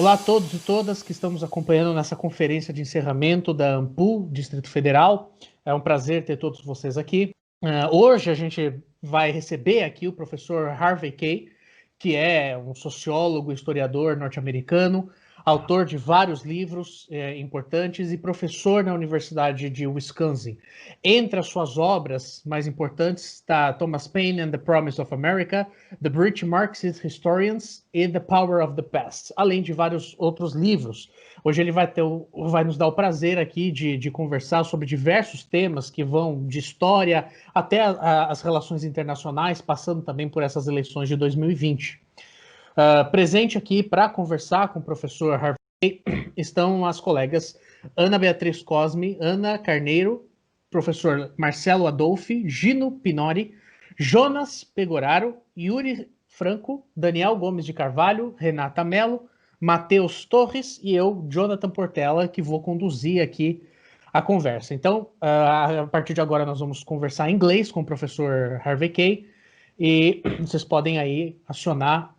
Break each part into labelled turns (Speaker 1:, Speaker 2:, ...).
Speaker 1: Olá a todos e todas que estamos acompanhando nessa conferência de encerramento da AMPU, Distrito Federal. É um prazer ter todos vocês aqui. Hoje a gente vai receber aqui o professor Harvey Kaye, que é um sociólogo, historiador norte-americano, autor de vários livros importantes e professor na Universidade de Wisconsin. Entre as suas obras mais importantes está Thomas Paine and the Promise of America, The British Marxist Historians e The Power of the Past, além de vários outros livros. Hoje ele vai nos dar o prazer aqui de conversar sobre diversos temas que vão de história até as relações internacionais, passando também por essas eleições de 2020. Presente aqui para conversar com o professor Harvey estão as colegas Ana Beatriz Cosme, Ana Carneiro, professor Marcelo Adolfi, Gino Pinori, Jonas Pegoraro, Yuri Franco, Daniel Gomes de Carvalho, Renata Mello, Matheus Torres e eu, Jonathan Portela, que vou conduzir aqui a conversa. Então, a partir de agora nós vamos conversar em inglês com o professor Harvey Kaye e vocês podem aí acionar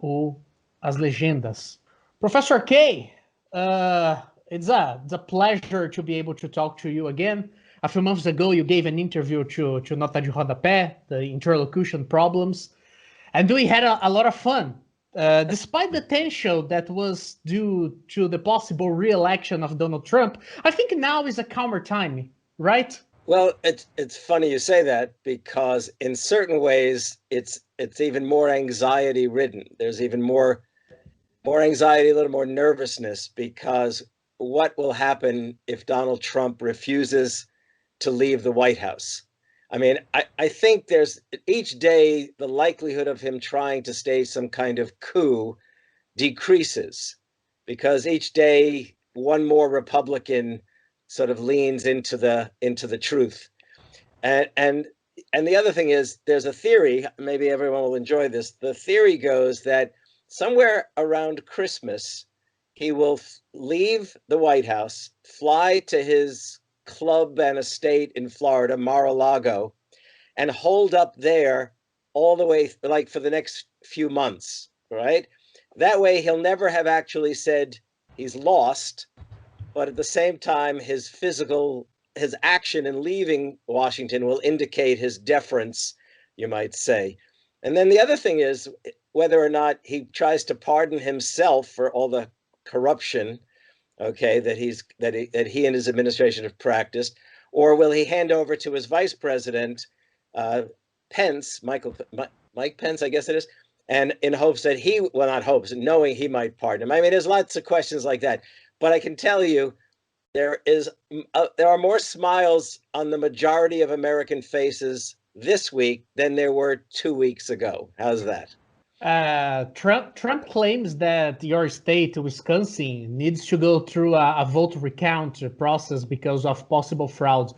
Speaker 1: as legendas. Professor Kaye, it's a pleasure to be able to talk to you again. A few months ago, you gave an interview to Nota de Rodapé, the interlocution problems, and we had a lot of fun. Despite the tension that was due to the possible re-election of Donald Trump, I think now is a calmer time, right?
Speaker 2: Well, it's funny you say that, because in certain ways it's even more anxiety ridden. There's even more anxiety, a little more nervousness, because what will happen if Donald Trump refuses to leave the White House? I mean, I think there's each day the likelihood of him trying to stage some kind of coup decreases, because each day one more Republican sort of leans into the truth. And the other thing is, there's a theory, maybe everyone will enjoy this. The theory goes that somewhere around Christmas, he will leave the White House, fly to his club and estate in Florida, Mar-a-Lago, and hold up there all the way, like for the next few months, right? That way he'll never have actually said he's lost, but at the same time, his action in leaving Washington will indicate his deference, you might say. And then the other thing is whether or not he tries to pardon himself for all the corruption, okay, that he and his administration have practiced, or will he hand over to his vice president, Pence, Mike Pence, I guess it is, and in hopes that not hopes, knowing he might pardon him. I mean, there's lots of questions like that, but I can tell you there are more smiles on the majority of American faces this week than there were 2 weeks ago. How's that?
Speaker 1: Trump claims that your state, Wisconsin, needs to go through a vote recount process because of possible fraud.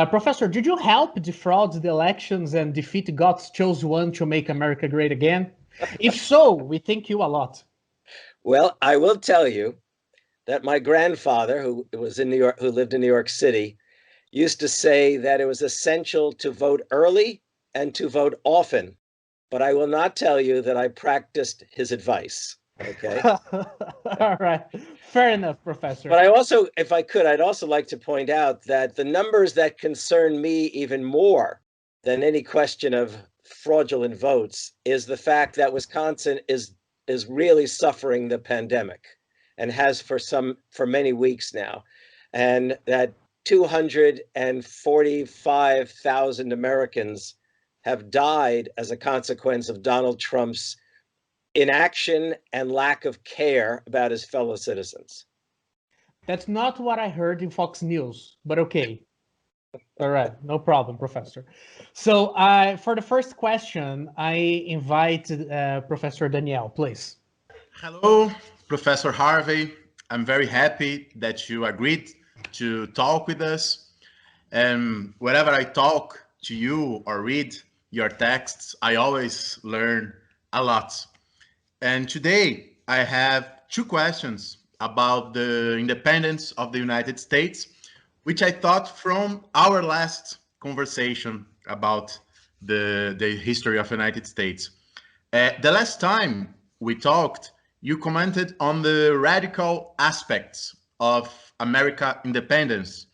Speaker 1: Professor, did you help defraud the elections and defeat God's chosen one to make America great again? If so, we thank you a lot.
Speaker 2: Well, I will tell you that my grandfather, who lived in New York City, used to say that it was essential to vote early and to vote often. But I will not tell you that I practiced his advice. Okay.
Speaker 1: All right. Fair enough, Professor.
Speaker 2: But I also, if I could, I'd also like to point out that the numbers that concern me even more than any question of fraudulent votes is the fact that Wisconsin is really suffering the pandemic, and has for many weeks now, and that 245,000 Americans have died as a consequence of Donald Trump's inaction and lack of care about his fellow citizens.
Speaker 1: That's not what I heard in Fox News, but okay. All right, no problem, Professor. So for the first question, I invite Professor Daniel, please.
Speaker 3: Hello, Professor Harvey. I'm very happy that you agreed to talk with us. And whenever I talk to you or read your texts, I always learn a lot. And today I have 2 questions about the independence of the United States, which I thought from our last conversation about the history of the United States. The last time we talked, you commented on the radical aspects of America independence,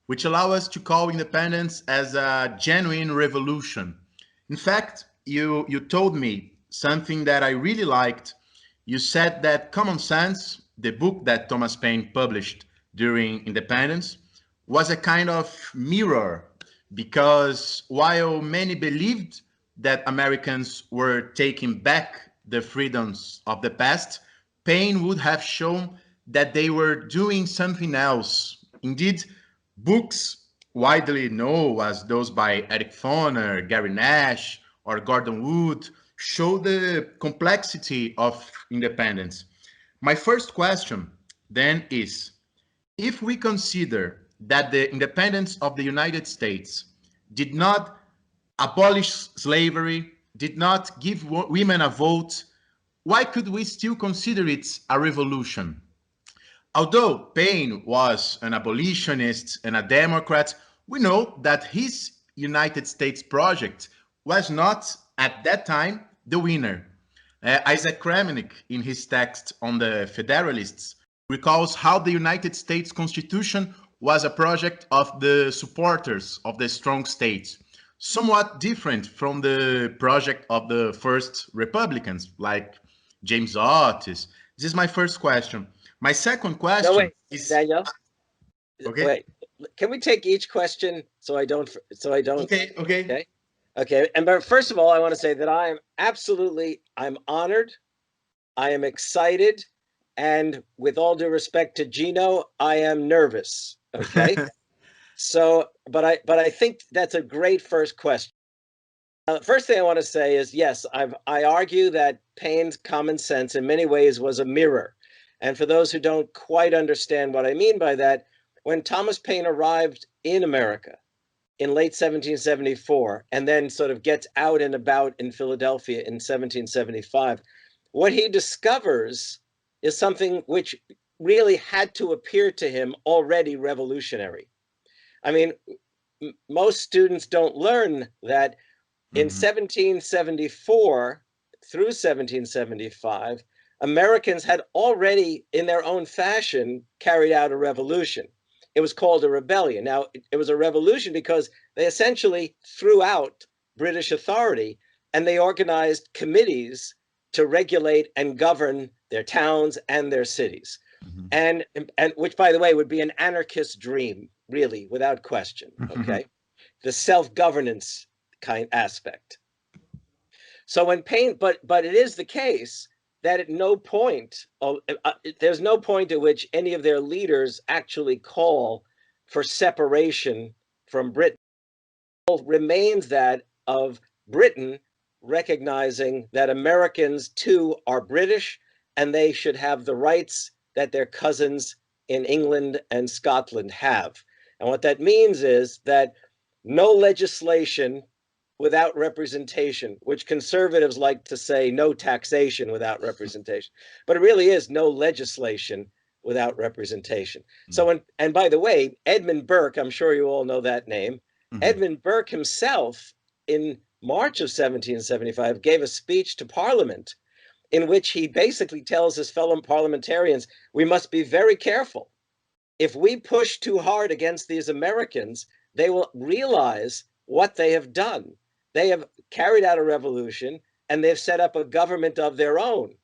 Speaker 3: which allow us to call independence as a genuine revolution. In fact, you told me something that I really liked. You said that Common Sense, the book that Thomas Paine published during independence, was a kind of mirror, because while many believed that Americans were taking back the freedoms of the past, Paine would have shown that they were doing something else. Indeed, books widely known as those by Eric Foner, Gary Nash, or Gordon Wood show the complexity of independence. My first question then is, if we consider that the independence of the United States did not abolish slavery, did not give women a vote, why could we still consider it a revolution? Although Paine was an abolitionist and a Democrat, we know that his United States project was not, at that time, the winner. Isaac Kramnik, in his text on the Federalists, recalls how the United States Constitution was a project of the supporters of the strong states, somewhat different from the project of the first Republicans, like James Otis. This is my first question. My second question is
Speaker 2: Daniel.
Speaker 3: Okay.
Speaker 2: Wait, can we take each question so I don't?
Speaker 3: Okay.
Speaker 2: And but first of all, I want to say that I'm honored, I am excited, and with all due respect to Gino, I am nervous. Okay. But I think that's a great first question. First thing I want to say is, yes, I argue that Paine's Common Sense in many ways was a mirror. And for those who don't quite understand what I mean by that, when Thomas Paine arrived in America in late 1774 and then sort of gets out and about in Philadelphia in 1775, what he discovers is something which really had to appear to him already revolutionary. I mean, most students don't learn that in 1774 through 1775, Americans had already, in their own fashion, carried out a revolution. It was called a rebellion. Now, it was a revolution because they essentially threw out British authority and they organized committees to regulate and govern their towns and their cities. And which, by the way, would be an anarchist dream, really, without question. Okay. The self-governance kind aspect. So when Paine, but it is the case that at no point, there's no point at which any of their leaders actually call for separation from Britain. It remains that of Britain recognizing that Americans too are British and they should have the rights that their cousins in England and Scotland have. And what that means is that no legislation without representation, which conservatives like to say no taxation without representation, but it really is no legislation without representation. So, and by the way, Edmund Burke, I'm sure you all know that name. Edmund Burke himself, in March of 1775, gave a speech to Parliament in which he basically tells his fellow parliamentarians, we must be very careful. If we push too hard against these Americans, they will realize what they have done. They have carried out a revolution and they've set up a government of their own.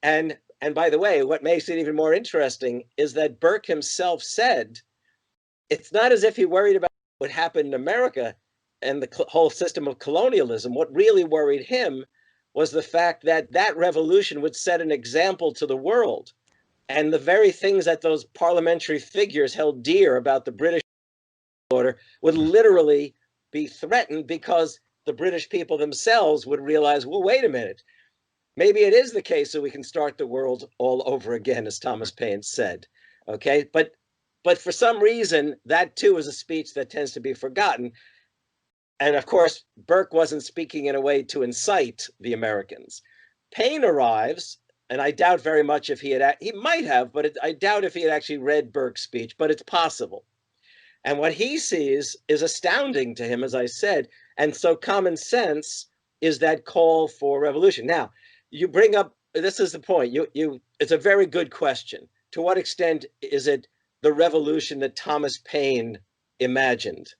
Speaker 2: And by the way, what makes it even more interesting is that Burke himself said, it's not as if he worried about what happened in America and the whole system of colonialism. What really worried him was the fact that that revolution would set an example to the world. And the very things that those parliamentary figures held dear about the British order would literally be threatened because the British people themselves would realize, well, wait a minute, maybe it is the case that we can start the world all over again, as Thomas Paine said. Okay, but for some reason, that too is a speech that tends to be forgotten. And of course, Burke wasn't speaking in a way to incite the Americans. Paine arrives, and I doubt very much if he might have, but I doubt if he had actually read Burke's speech, but it's possible. And what he sees is astounding to him, as I said. And so Common Sense is that call for revolution. Now, you bring up this is the point. It's a very good question. To what extent is it the revolution that Thomas Paine imagined?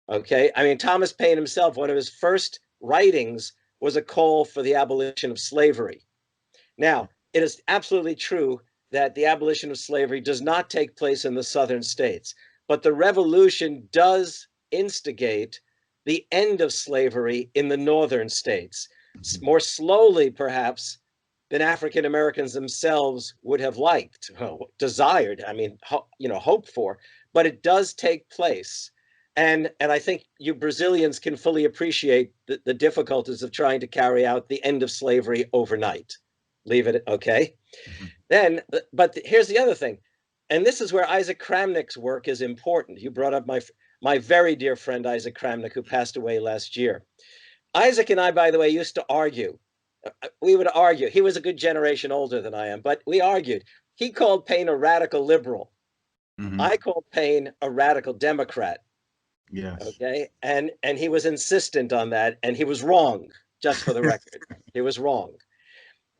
Speaker 2: Okay, I mean, Thomas Paine himself, one of his first writings was a call for the abolition of slavery. Now, it is absolutely true that the abolition of slavery does not take place in the southern states, but the revolution does instigate the end of slavery in the northern states, more slowly, perhaps, than African Americans themselves would have liked, desired, I mean, hoped for, but it does take place. And I think you Brazilians can fully appreciate the difficulties of trying to carry out the end of slavery overnight. Leave it, okay? Then, but here's the other thing, and this is where Isaac Kramnik's work is important. You brought up my very dear friend, Isaac Kramnik, who passed away last year. Isaac and I, by the way, used to argue. We would argue. He was a good generation older than I am, but we argued. He called Paine a radical liberal. I called Paine a radical Democrat.
Speaker 3: Yes.
Speaker 2: Okay. And he was insistent on that, and he was wrong, just for the record. He was wrong.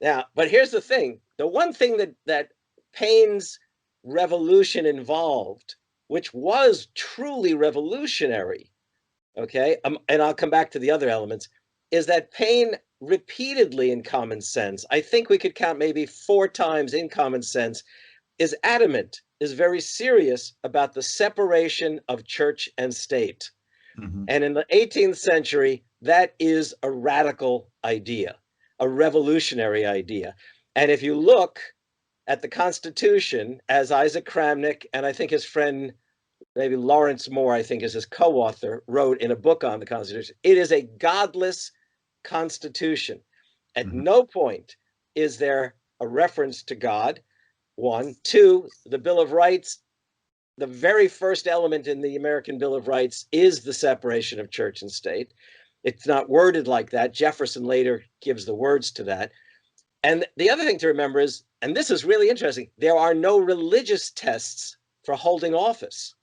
Speaker 2: Now, but here's the thing. The one thing that Paine's revolution involved, which was truly revolutionary, okay, and I'll come back to the other elements, is that Paine repeatedly in Common Sense, I think we could count maybe 4 times in Common Sense, is adamant, is very serious about the separation of church and state. And in the 18th century, that is a radical idea, a revolutionary idea. And if you look at the Constitution, as Isaac Kramnik and I think his friend, maybe Lawrence Moore, I think is his co-author, wrote in a book on the Constitution, it is a godless Constitution. At no point is there a reference to God. 1, 2, the Bill of Rights, the very first element in the American Bill of Rights is the separation of church and state. It's not worded like that. Jefferson later gives the words to that. And the other thing to remember is, and this is really interesting, there are no religious tests for holding office.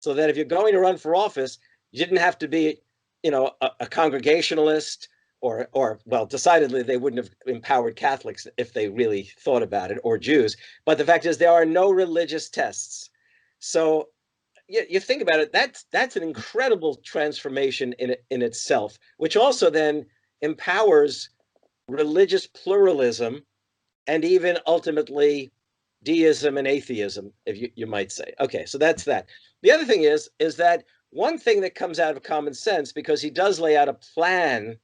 Speaker 2: So that if you're going to run for office, you didn't have to be, a Congregationalist or well, decidedly they wouldn't have empowered Catholics if they really thought about it, or Jews. But the fact is there are no religious tests. So you think about it, that's an incredible transformation in itself, which also then empowers religious pluralism and even ultimately deism and atheism, if you might say. Okay, so that's that. The other thing is that one thing that comes out of Common Sense, because he does lay out a plan,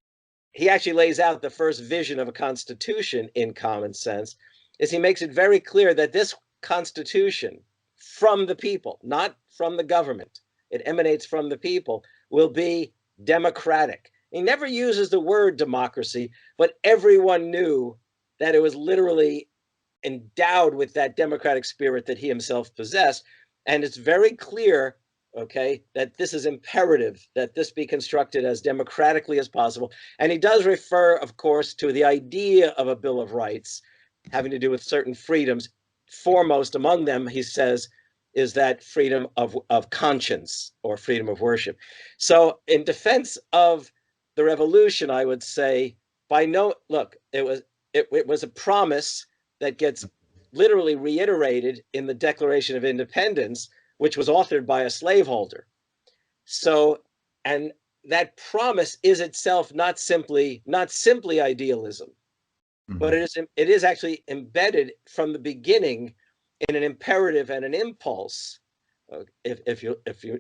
Speaker 2: he actually lays out the first vision of a constitution in Common Sense, is he makes it very clear that this constitution from the people, not from the government, it emanates from the people, will be democratic. He never uses the word democracy, but everyone knew that it was literally endowed with that democratic spirit that he himself possessed. And it's very clear, okay, that this is imperative, that this be constructed as democratically as possible. And he does refer, of course, to the idea of a Bill of Rights having to do with certain freedoms. Foremost among them, he says, is that freedom of conscience or freedom of worship. So in defense of the revolution, I would say, it was a promise that gets literally reiterated in the Declaration of Independence, which was authored by a slaveholder. So, and that promise is itself not simply idealism, but it is actually embedded from the beginning in an imperative and an impulse, if you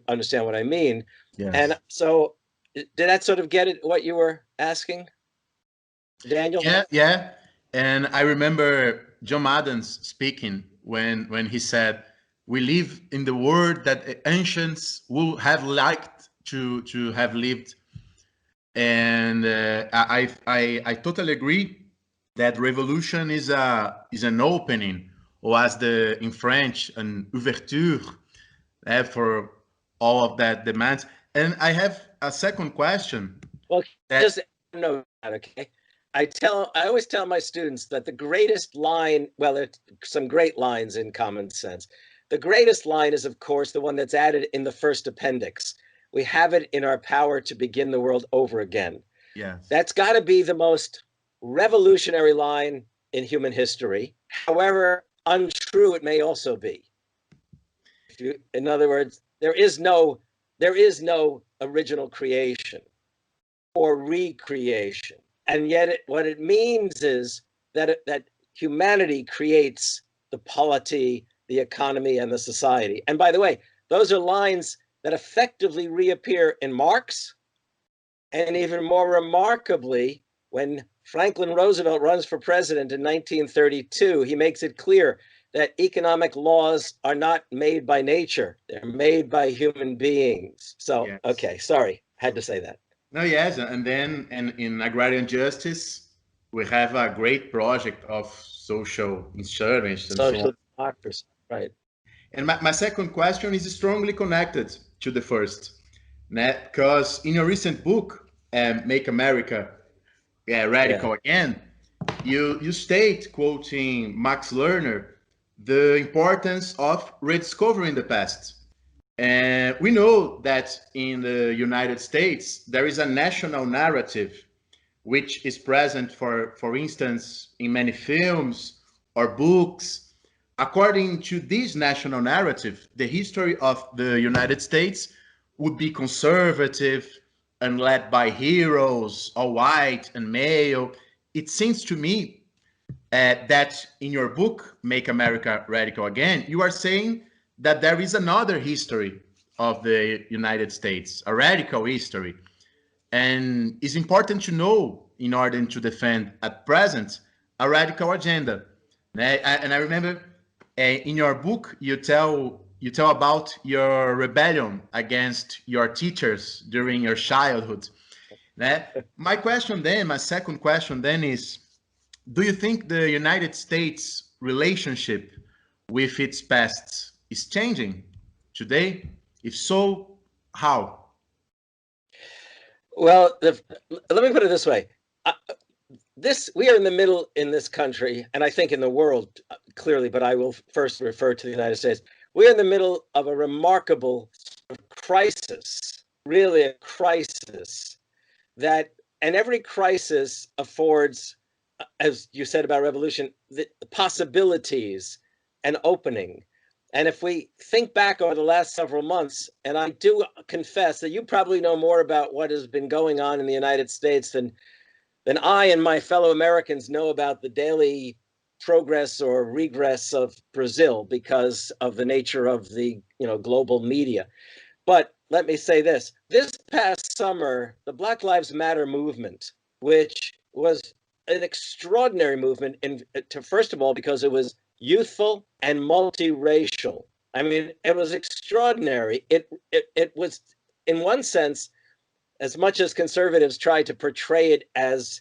Speaker 2: understand what I mean.
Speaker 3: Yes.
Speaker 2: And so, did that sort of get it what you were asking, Daniel?
Speaker 3: Yeah. And I remember John Adams speaking when he said, "We live in the world that ancients would have liked to have lived," and I totally agree that revolution is an opening, or as in French, an ouverture for all of that demands. And I have a second question.
Speaker 2: Well, just know that, okay? I always tell my students that the greatest line, well, there's some great lines in Common Sense. The greatest line is, of course, the one that's added in the first appendix. We have it in our power to begin the world over again.
Speaker 3: Yes.
Speaker 2: That's got to be the most revolutionary line in human history, however untrue it may also be. In other words, there is no original creation or recreation. And yet what it means is that humanity creates the polity, the economy, and the society. And by the way, those are lines that effectively reappear in Marx, and even more remarkably, when Franklin Roosevelt runs for president in 1932, he makes it clear that economic laws are not made by nature. They're made by human beings. So, yes. Okay, sorry, had to say that.
Speaker 3: No, yes, and then in agrarian justice, we have a great project of social insurance and
Speaker 2: social
Speaker 3: so on.
Speaker 2: Democracy, right.
Speaker 3: And my second question is strongly connected to the first, because in your recent book, Make America Radical Again, you state, quoting Max Lerner, the importance of rediscovering the past. And we know that in the United States, there is a national narrative which is present, for instance, in many films or books. According to this national narrative, the history of the United States would be conservative and led by heroes, all white and male. It seems to me that in your book, Make America Radical Again, you are saying that there is another history of the United States, a radical history. And it's important to know in order to defend at present a radical agenda. And I remember in your book, you tell about your rebellion against your teachers during your childhood. My second question then is, do you think the United States relationship with its past is changing today? If so, how?
Speaker 2: Well, let me put it this way. We are in the middle in this country, and I think in the world, clearly, but I will first refer to the United States. We are in the middle of a remarkable crisis, really a crisis, and every crisis affords, as you said about revolution, the possibilities and opening. And if we think back over the last several months, and I do confess that you probably know more about what has been going on in the United States than I and my fellow Americans know about the daily progress or regress of Brazil because of the nature of the global media. But let me say this past summer, the Black Lives Matter movement, which was an extraordinary movement, first of all, because it was youthful and multiracial. I mean, it was extraordinary. It was, in one sense, as much as conservatives tried to portray it as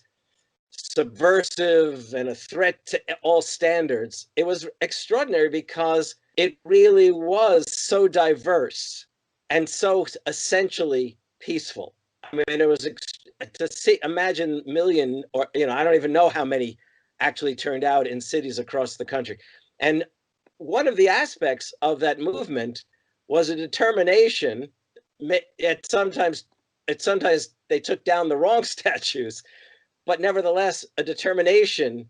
Speaker 2: subversive and a threat to all standards, it was extraordinary because it really was so diverse and so essentially peaceful. I mean, it was imagine million, or I don't even know how many actually turned out in cities across the country. And one of the aspects of that movement was a determination. Sometimes they took down the wrong statues, but nevertheless, a determination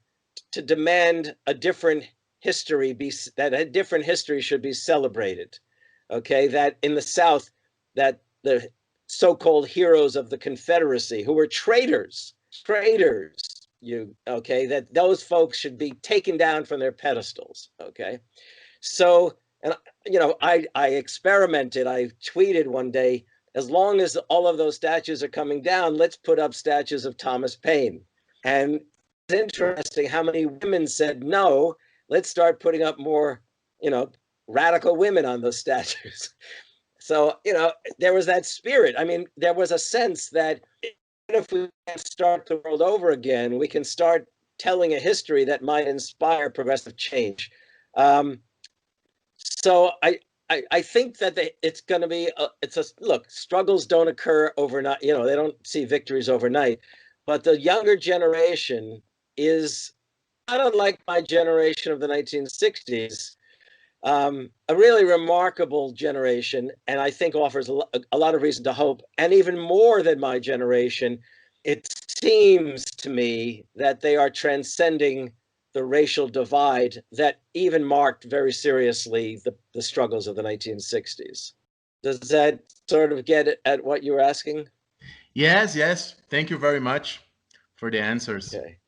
Speaker 2: to demand a different history, that a different history should be celebrated. Okay, that in the South, that the so-called heroes of the Confederacy, who were traitors, that those folks should be taken down from their pedestals. Okay, so, and I experimented. I tweeted one day, as long as all of those statues are coming down, let's put up statues of Thomas Paine. And it's interesting how many women said, no, let's start putting up more, radical women on those statues. So, there was that spirit. I mean, there was a sense that even if we can't start the world over again, we can start telling a history that might inspire progressive change. So I think that it's going to be, look, struggles don't occur overnight. They don't see victories overnight. But the younger generation is, not unlike my generation of the 1960s, a really remarkable generation, and I think offers a lot of reason to hope. And even more than my generation, it seems to me that they are transcending the racial divide that even marked very seriously the struggles of the 1960s. Does that sort of get at what you were asking?
Speaker 3: Yes, yes. Thank you very much for the answers.
Speaker 2: Okay.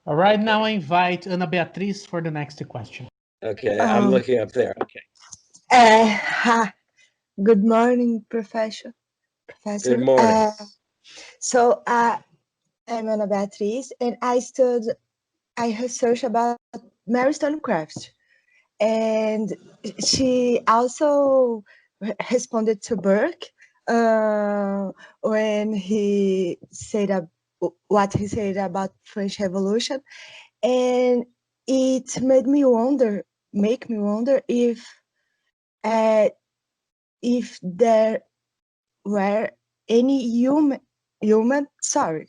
Speaker 1: All right, now I invite Ana Beatriz for the next question.
Speaker 2: Okay, I'm looking up there. Okay.
Speaker 4: Good morning, Professor.
Speaker 2: Good morning.
Speaker 4: So I'm Ana Beatriz, and I research about Mary Wollstonecraft, and she also responded to Burke when he said what he said about French Revolution, and it made me wonder, if there were any human, sorry,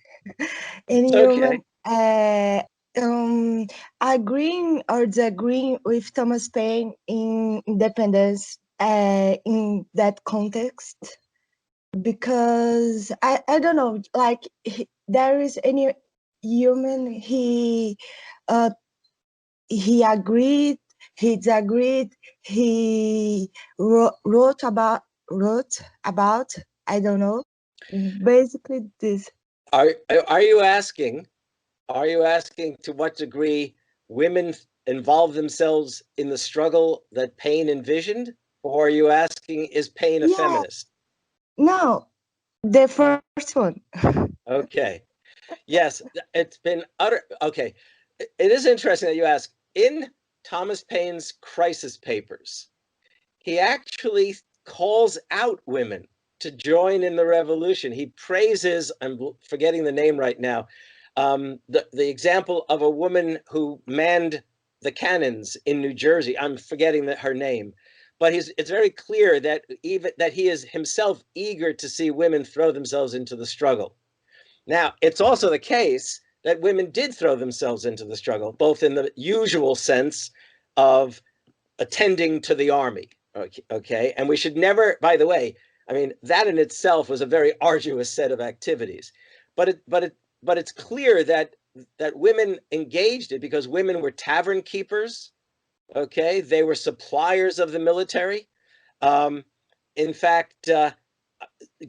Speaker 4: any
Speaker 2: Okay.
Speaker 4: human agreeing or disagreeing with Thomas Paine in independence in that context, because I don't know, like there is any human he agreed, he disagreed, he wrote about, I don't know, basically this.
Speaker 2: Are you asking to what degree women involve themselves in the struggle that Paine envisioned? Or are you asking, is Paine a feminist?
Speaker 4: No, the first one.
Speaker 2: Okay. Yes, it's been okay. It is interesting that you ask. In Thomas Paine's Crisis Papers, he actually calls out women to join in the revolution. He praises, I'm forgetting the name right now, the example of a woman who manned the cannons in New Jersey. I'm forgetting her name, but it's very clear that he is himself eager to see women throw themselves into the struggle. Now, it's also the case that women did throw themselves into the struggle, both in the usual sense of attending to the army. Okay. And we should never, by the way, I mean, that in itself was a very arduous set of activities. But it's clear that women engaged it because women were tavern keepers. Okay. They were suppliers of the military. In fact,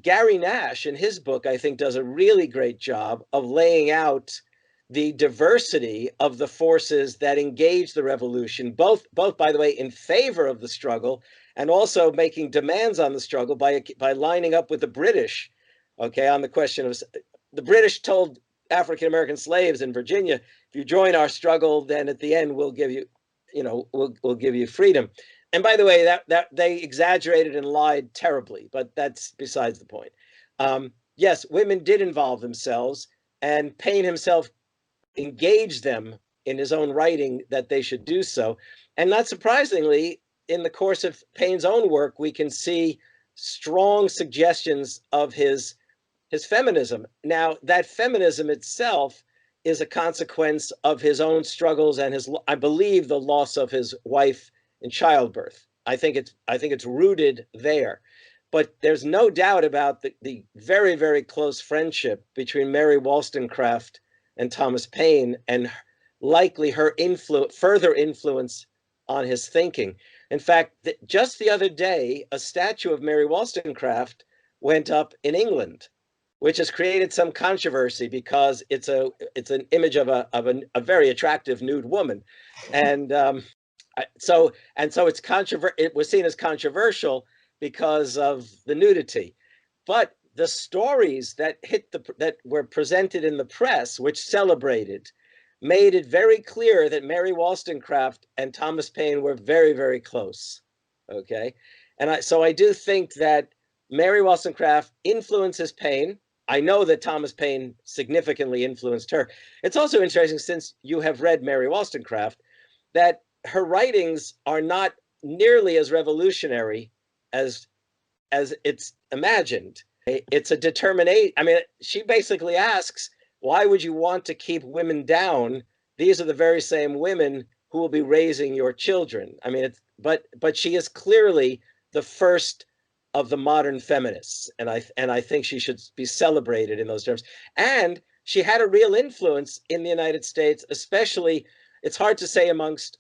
Speaker 2: Gary Nash, in his book, I think, does a really great job of laying out the diversity of the forces that engaged the revolution, both, by the way, in favor of the struggle and also making demands on the struggle by lining up with the British, okay, on the question of the British told African-American slaves in Virginia, if you join our struggle, then at the end we'll give you, we'll give you freedom. And by the way, that they exaggerated and lied terribly, but that's besides the point. Yes, women did involve themselves, and Paine himself engaged them in his own writing that they should do so. And not surprisingly, in the course of Paine's own work, we can see strong suggestions of his feminism. Now, that feminism itself is a consequence of his own struggles and I believe, the loss of his wife in childbirth. I think it's rooted there. But there's no doubt about the very, very close friendship between Mary Wollstonecraft and Thomas Paine, and likely her further influence on his thinking. In fact, just the other day, a statue of Mary Wollstonecraft went up in England, which has created some controversy because it's an image of a very attractive nude woman, and so it was seen as controversial because of the nudity. But the stories that were presented in the press, which celebrated, made it very clear that Mary Wollstonecraft and Thomas Paine were very, very close. Okay, and so I do think that Mary Wollstonecraft influences Paine. I know that Thomas Paine significantly influenced her. It's also interesting, since you have read Mary Wollstonecraft, that her writings are not nearly as revolutionary as it's imagined. It's a determination. I mean, she basically asks, why would you want to keep women down? These are the very same women who will be raising your children. I mean, but she is clearly the first of the modern feminists, and I think she should be celebrated in those terms. And she had a real influence in the United States, especially, it's hard to say amongst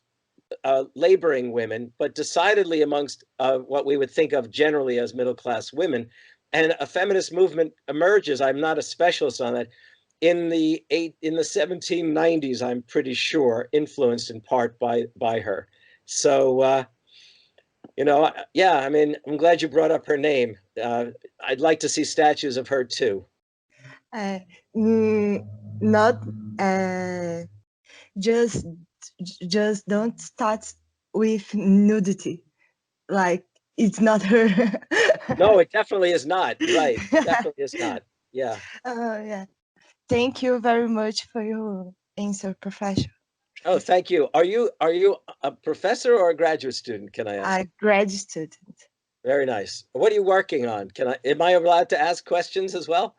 Speaker 2: laboring women, but decidedly amongst what we would think of generally as middle-class women. And a feminist movement emerges. I'm not a specialist on that. In the 1790s, I'm pretty sure, influenced in part by her. So, you know, yeah, I mean, I'm glad you brought up her name. I'd like to see statues of her too.
Speaker 4: Uh, Not just just don't start with nudity. Like it's not her.
Speaker 2: No, it definitely is not. Right. Definitely is not. Yeah.
Speaker 4: Yeah. Thank you very much for your answer, Professor.
Speaker 2: Oh, thank you. Are you a professor or a graduate student, can I ask?
Speaker 4: A grad student.
Speaker 2: Very nice. What are you working on? Am I allowed to ask questions as well?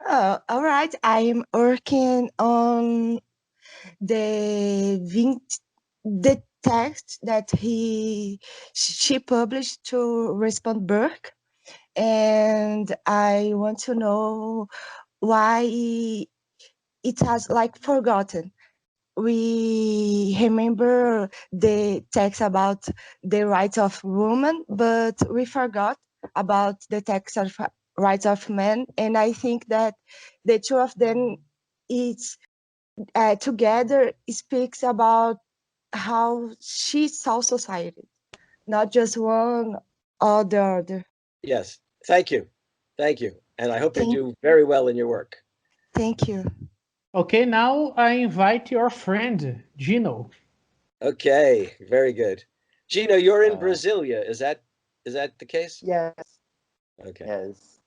Speaker 4: Oh, all right. I am working on the text that she published to Respond Burke, and I want to know why it has like forgotten. We remember the text about the rights of women, but we forgot about the text of rights of men. And I think that the two of them, it's together speaks about how she saw society, not just one or the other.
Speaker 2: Yes. Thank you. Thank you. And I hope you
Speaker 4: Thank,
Speaker 2: do very well in your work.
Speaker 4: thank you.
Speaker 1: Okay, now I invite your friend, Gino.
Speaker 2: Okay. Very good. Gino, you're in
Speaker 5: Uh,
Speaker 2: Brasilia. Is that the case?
Speaker 5: yes,
Speaker 2: Okay.
Speaker 5: yes.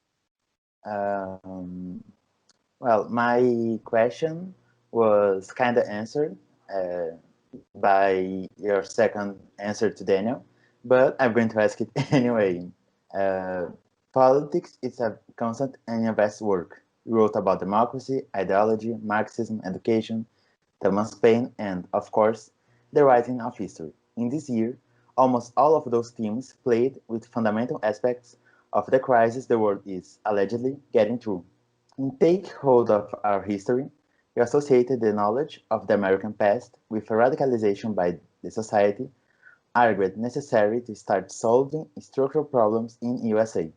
Speaker 5: Um, well, my question was kind of answered by your second answer to Daniel, but I'm going to ask it anyway. Uh, Politics is a constant and vast work. You wrote about democracy, ideology, Marxism, education, Thomas Paine, and, of course, the writing of history. In this year, almost all of those themes played with fundamental aspects of the crisis the world is allegedly getting through. In Take Hold of Our History, you associated the knowledge of the American past with a radicalization by the society argued necessary to start solving structural problems in USA.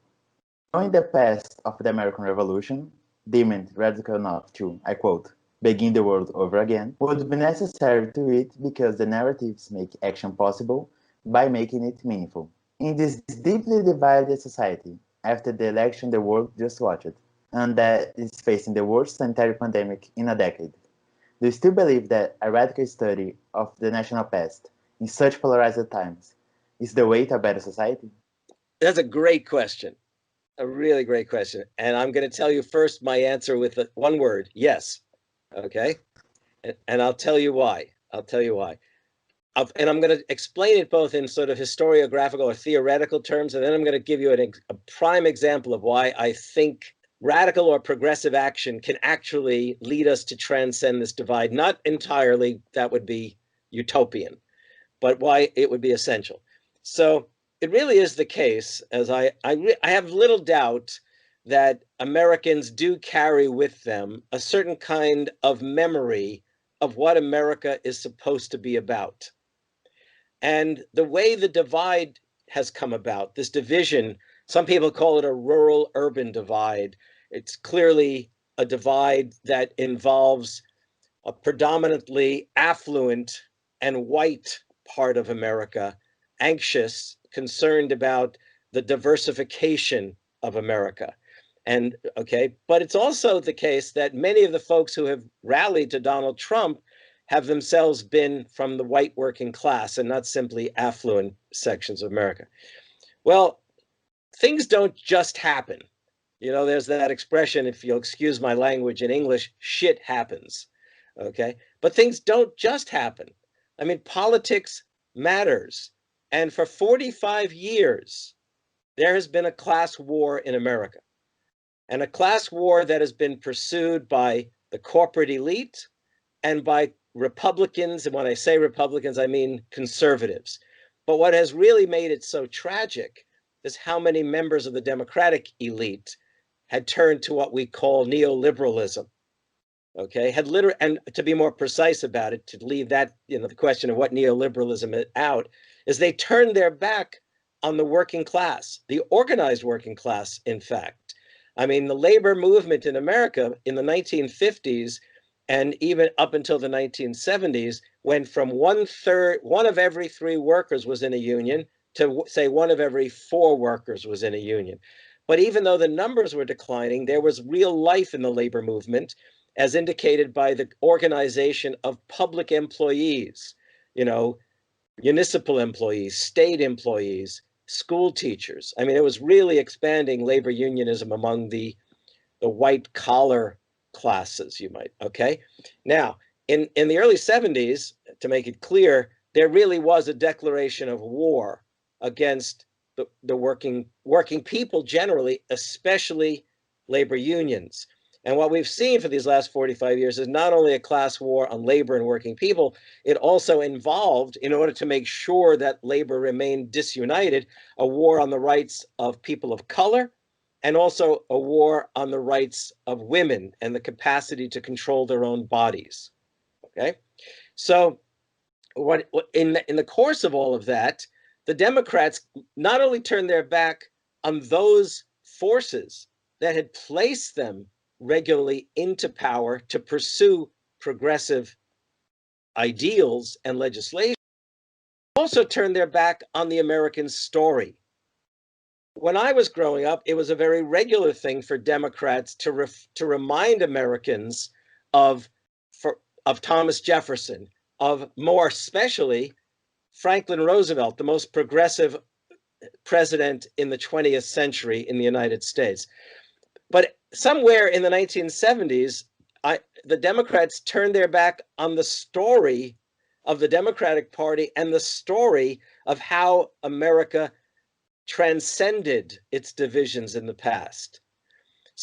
Speaker 5: Knowing the past of the American Revolution, deemed radical enough to, I quote, begin the world over again, would be necessary to it because the narratives make action possible by making it meaningful. In this deeply divided society, after the election the world just watched, and that is facing the worst sanitary pandemic in a decade, do you still believe that a radical study of the national past in such polarized times is the way to a better society?
Speaker 2: That's a great question. A really great question. And I'm going to tell you first my answer with one word, yes. Okay. And I'll tell you why. I'll tell you why. And I'm going to explain it both in sort of historiographical or theoretical terms, and then I'm going to give you a prime example of why I think radical or progressive action can actually lead us to transcend this divide. Not entirely, that would be utopian, but why it would be essential. So it really is the case, as I have little doubt that Americans do carry with them a certain kind of memory of what America is supposed to be about. And the way the divide has come about, this division, some people call it a rural-urban divide. It's clearly a divide that involves a predominantly affluent and white part of America, anxious, concerned about the diversification of America. And okay, but it's also the case that many of the folks who have rallied to Donald Trump have themselves been from the white working class and not simply affluent sections of America. Well, things don't just happen. You know, there's that expression, if you'll excuse my language in English, shit happens. Okay. But things don't just happen. I mean, politics matters. And for 45 years, there has been a class war in America, and a class war that has been pursued by the corporate elite and by Republicans. And when I say Republicans, I mean conservatives. But what has really made it so tragic is how many members of the Democratic elite had turned to what we call neoliberalism. okay, had literally, and to be more precise about it, to leave that, the question of what neoliberalism is out, is they turned their back on the working class, the organized working class, in fact. I mean, the labor movement in America in the 1950s and even up until the 1970s went from one of every 3 workers was in a union to say 1 of every 4 workers was in a union. But even though the numbers were declining, there was real life in the labor movement, as indicated by the organization of public employees, municipal employees, state employees, school teachers. I mean, it was really expanding labor unionism among the white collar classes, you might, okay? Now, in the early 70s, to make it clear, there really was a declaration of war against the working people generally, especially labor unions. And what we've seen for these last 45 years is not only a class war on labor and working people, it also involved, in order to make sure that labor remained disunited, a war on the rights of people of color, and also a war on the rights of women and the capacity to control their own bodies. Okay, so what in the course of all of that, the Democrats not only turned their back on those forces that had placed them regularly into power to pursue progressive ideals and legislation, also turned their back on the American story. When I was growing up, it was a very regular thing for Democrats to remind Americans of Thomas Jefferson, of more especially Franklin Roosevelt, the most progressive president in the 20th century in the United States. But somewhere in the 1970s, the Democrats turned their back on the story of the Democratic Party and the story of how America transcended its divisions in the past.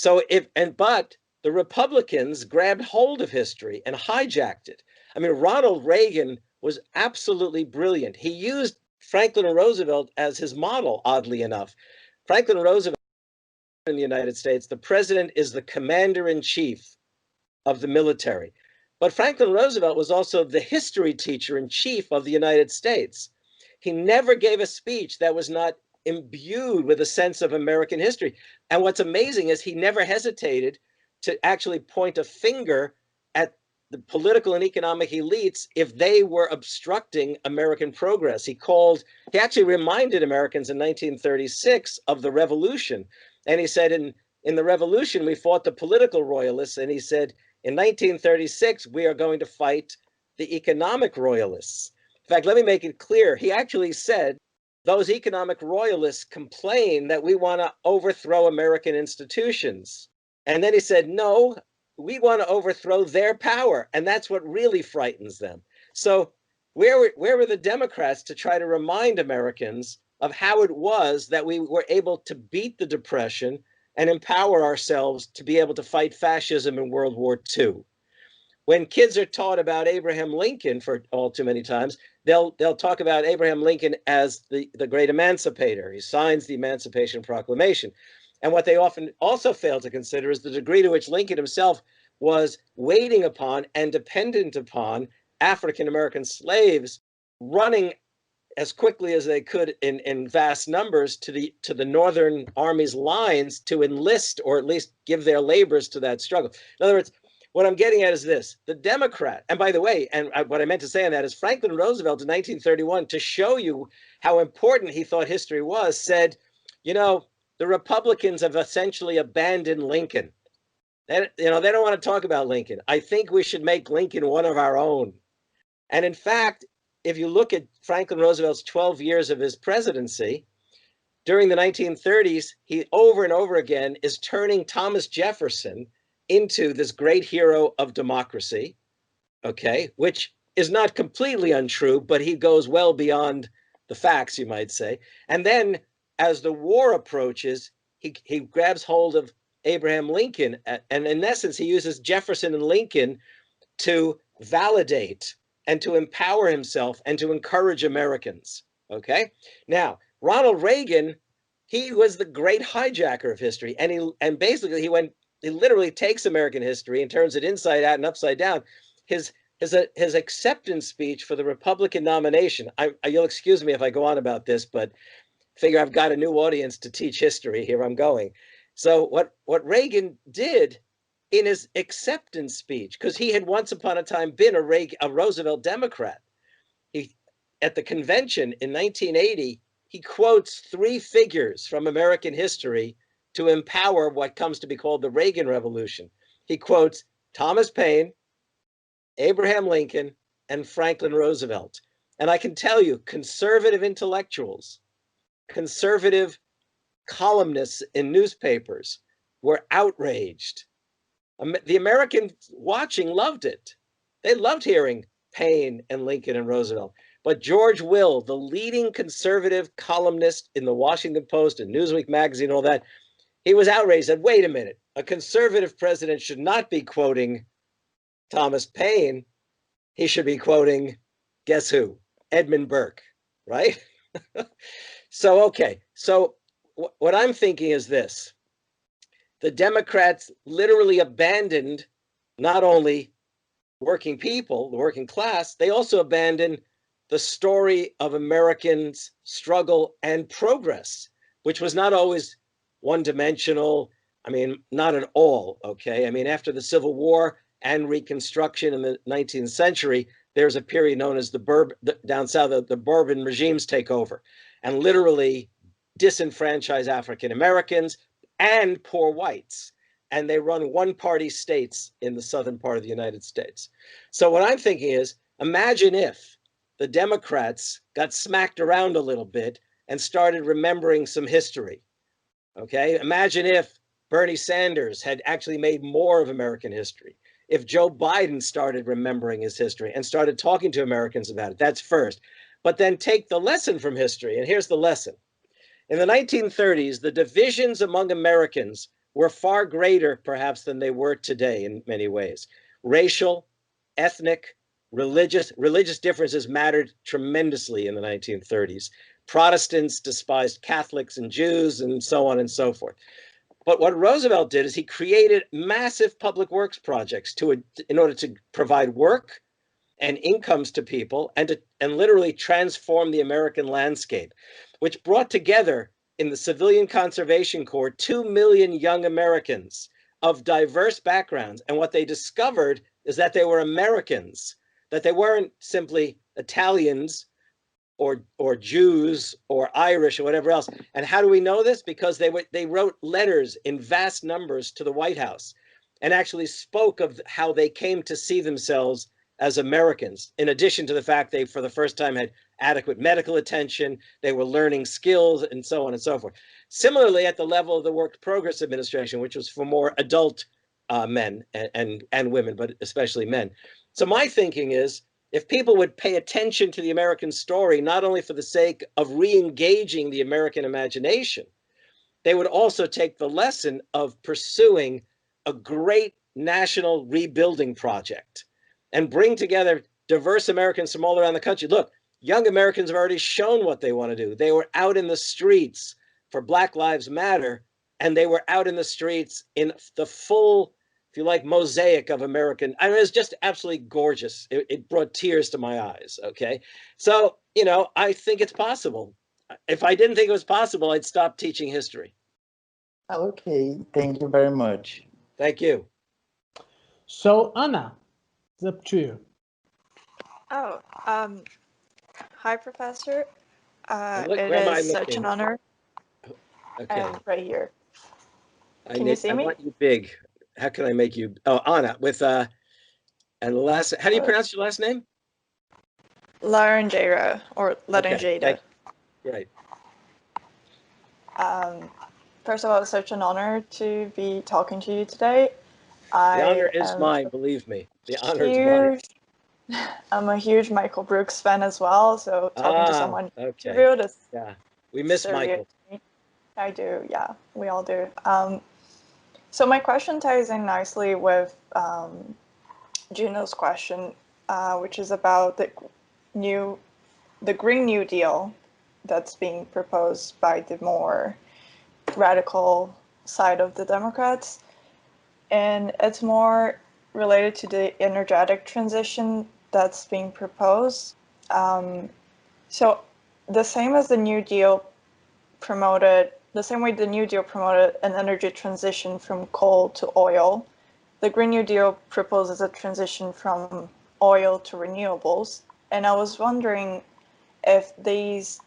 Speaker 2: But the Republicans grabbed hold of history and hijacked it. I mean, Ronald Reagan was absolutely brilliant. He used Franklin Roosevelt as his model, oddly enough. Franklin Roosevelt in the United States, the president is the commander-in-chief of the military. But Franklin Roosevelt was also the history teacher-in-chief of the United States. He never gave a speech that was not imbued with a sense of American history. And what's amazing is he never hesitated to actually point a finger at the political and economic elites if they were obstructing American progress. He actually reminded Americans in 1936 of the revolution. And he said, in the revolution, we fought the political royalists. And he said, in 1936, we are going to fight the economic royalists. In fact, let me make it clear. He actually said, those economic royalists complain that we want to overthrow American institutions. And then he said, no, we want to overthrow their power. And that's what really frightens them. So where were the Democrats to try to remind Americans of how it was that we were able to beat the Depression and empower ourselves to be able to fight fascism in World War II? When kids are taught about Abraham Lincoln for all too many times, they'll talk about Abraham Lincoln as the great emancipator. He signs the Emancipation Proclamation. And what they often also fail to consider is the degree to which Lincoln himself was waiting upon and dependent upon African-American slaves running as quickly as they could in vast numbers to the Northern Army's lines to enlist or at least give their labors to that struggle. In other words, what I'm getting at is this: the Democrat, and by the way, and what I meant to say on that is Franklin Roosevelt in 1931, to show you how important he thought history was, said, the Republicans have essentially abandoned Lincoln. They don't want to talk about Lincoln. I think we should make Lincoln one of our own. And in fact, if you look at Franklin Roosevelt's 12 years of his presidency, during the 1930s, he over and over again is turning Thomas Jefferson into this great hero of democracy, okay, which is not completely untrue, but he goes well beyond the facts, you might say. And then as the war approaches, he grabs hold of Abraham Lincoln, and in essence, he uses Jefferson and Lincoln to validate and to empower himself and to encourage Americans, okay? Now, Ronald Reagan, he was the great hijacker of history, and basically he went he literally takes American history and turns it inside out and upside down. His acceptance speech for the Republican nomination. You'll excuse me if I go on about this, but figure I've got a new audience to teach history. Here I'm going. So what Reagan did in his acceptance speech, because he had once upon a time been a Roosevelt Democrat, at the convention in 1980, he quotes 3 figures from American history to empower what comes to be called the Reagan Revolution. He quotes Thomas Paine, Abraham Lincoln, and Franklin Roosevelt. And I can tell you, conservative intellectuals, conservative columnists in newspapers were outraged. The Americans watching loved it. They loved hearing Paine and Lincoln and Roosevelt. But George Will, the leading conservative columnist in the Washington Post and Newsweek magazine, all that, he was outraged. Said, wait a minute, a conservative president should not be quoting Thomas Paine. He should be quoting, guess who? Edmund Burke, right? So, okay. So what I'm thinking is this. The Democrats literally abandoned not only working people, the working class, they also abandoned the story of Americans' struggle and progress, which was not always one-dimensional. I mean, not at all, okay? I mean, after the Civil War and Reconstruction in the 19th century, there's a period known as down south, the Bourbon regimes take over and literally disenfranchise African Americans and poor whites. And they run one-party states in the southern part of the United States. So what I'm thinking is, imagine if the Democrats got smacked around a little bit and started remembering some history, okay? Imagine if Bernie Sanders had actually made more of American history. If Joe Biden started remembering his history and started talking to Americans about it, that's first. But then take the lesson from history, and here's the lesson. In the 1930s, the divisions among Americans were far greater, perhaps, than they were today in many ways. Racial, ethnic, religious differences mattered tremendously in the 1930s. Protestants despised Catholics and Jews and so on and so forth. But what Roosevelt did is he created massive public works projects in order to provide work and incomes to people and literally transform the American landscape, which brought together in the Civilian Conservation Corps 2 million young Americans of diverse backgrounds. And what they discovered is that they were Americans, that they weren't simply Italians or Jews or Irish or whatever else. And how do we know this? Because they wrote letters in vast numbers to the White House and actually spoke of how they came to see themselves as Americans, in addition to the fact they, for the first time, had adequate medical attention, they were learning skills, and so on and so forth. Similarly, at the level of the Work Progress Administration, which was for more adult men and women, but especially men. So my thinking is, if people would pay attention to the American story, not only for the sake of re-engaging the American imagination, they would also take the lesson of pursuing a great national rebuilding project and bring together diverse Americans from all around the country. Look, young Americans have already shown what they want to do. They were out in the streets for Black Lives Matter, and they were out in the streets in the full, if you like, mosaic of American. I mean, it was just absolutely gorgeous. It brought tears to my eyes, okay? So, you know, I think it's possible. If I didn't think it was possible, I'd stop teaching history.
Speaker 5: Okay, thank you very much.
Speaker 2: Thank you.
Speaker 1: So, Anna, it's up to you.
Speaker 6: Oh, hi, Professor.
Speaker 2: Look,
Speaker 6: It
Speaker 2: where am I
Speaker 6: is such
Speaker 2: looking?
Speaker 6: an honor.
Speaker 2: Okay.
Speaker 6: Right here. Can you see me?
Speaker 2: I want you big. How can I make you? Oh, Anna, with and the last. How do you pronounce your last name?
Speaker 6: Laranjeira or Laranjeira.
Speaker 2: Okay, great.
Speaker 6: First of all, it's such an honor to be talking to you today.
Speaker 2: The honor is mine, believe me. The honor is mine.
Speaker 6: I'm a huge Michael Brooks fan as well, so talking to someone interviewed is
Speaker 2: we miss Michael.
Speaker 6: I do, yeah, we all do. So my question ties in nicely with Juno's question, which is about the Green New Deal that's being proposed by the more radical side of the Democrats. and it's more related to the energetic transition that's being proposed. So the same as the New Deal promoted, the same way the New Deal promoted an energy transition from coal to oil, the Green New Deal proposes a transition from oil to renewables. And I was wondering if this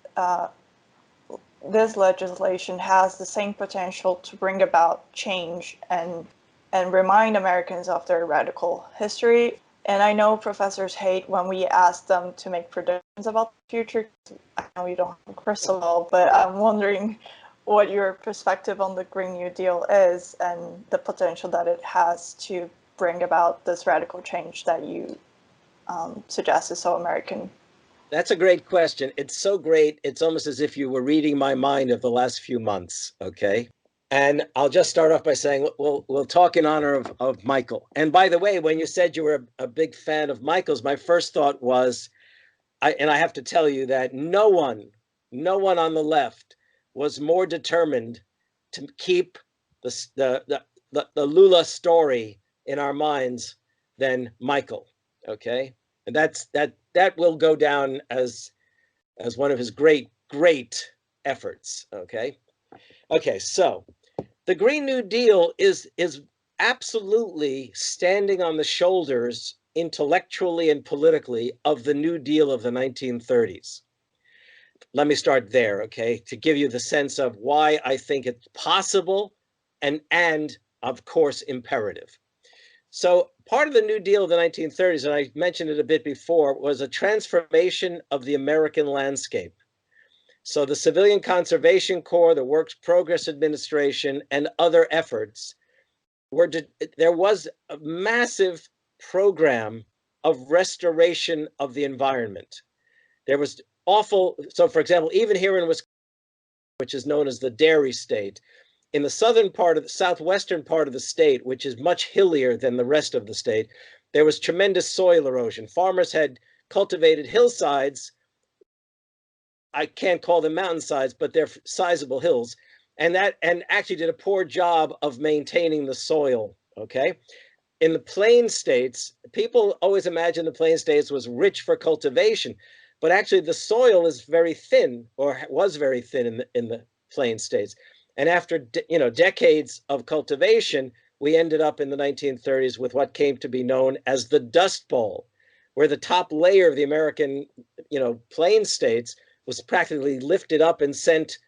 Speaker 6: legislation has the same potential to bring about change and remind Americans of their radical history. And I know professors hate when we ask them to make predictions about the future. I know you don't have a crystal ball, but I'm wondering what your perspective on the Green New Deal is and the potential that it has to bring about this radical change that you suggest is so American.
Speaker 2: That's a great question. It's so great. It's almost as if you were reading my mind of the last few months. Okay. And I'll just start off by saying we'll talk in honor of Michael. And by the way, when you said you were a big fan of Michael's, my first thought was, I have to tell you that no one on the left was more determined to keep the Lula story in our minds than Michael. Okay, and that will go down as one of his great efforts. Okay, so the Green New Deal is absolutely standing on the shoulders intellectually and politically of the New Deal of the 1930s. Let me start there, okay, to give you the sense of why I think it's possible and of course imperative. So part of the New Deal of the 1930s, and I mentioned it a bit before, was a transformation of the American landscape. So the Civilian Conservation Corps, the Works Progress Administration, and other efforts there was a massive program of restoration of the environment. There was so for example, even here in Wisconsin, which is known as the dairy state, in the southwestern part of the state, which is much hillier than the rest of the state, there was tremendous soil erosion. Farmers had cultivated hillsides. I can't call them mountainsides, but they're sizable hills, and actually did a poor job of maintaining the soil. Okay, in the plain states, people always imagine the plain states was rich for cultivation, but actually the soil is very thin, or was very thin in the plain states. And after decades of cultivation, we ended up in the 1930s with what came to be known as the Dust Bowl, where the top layer of the American plain states was practically lifted up and sent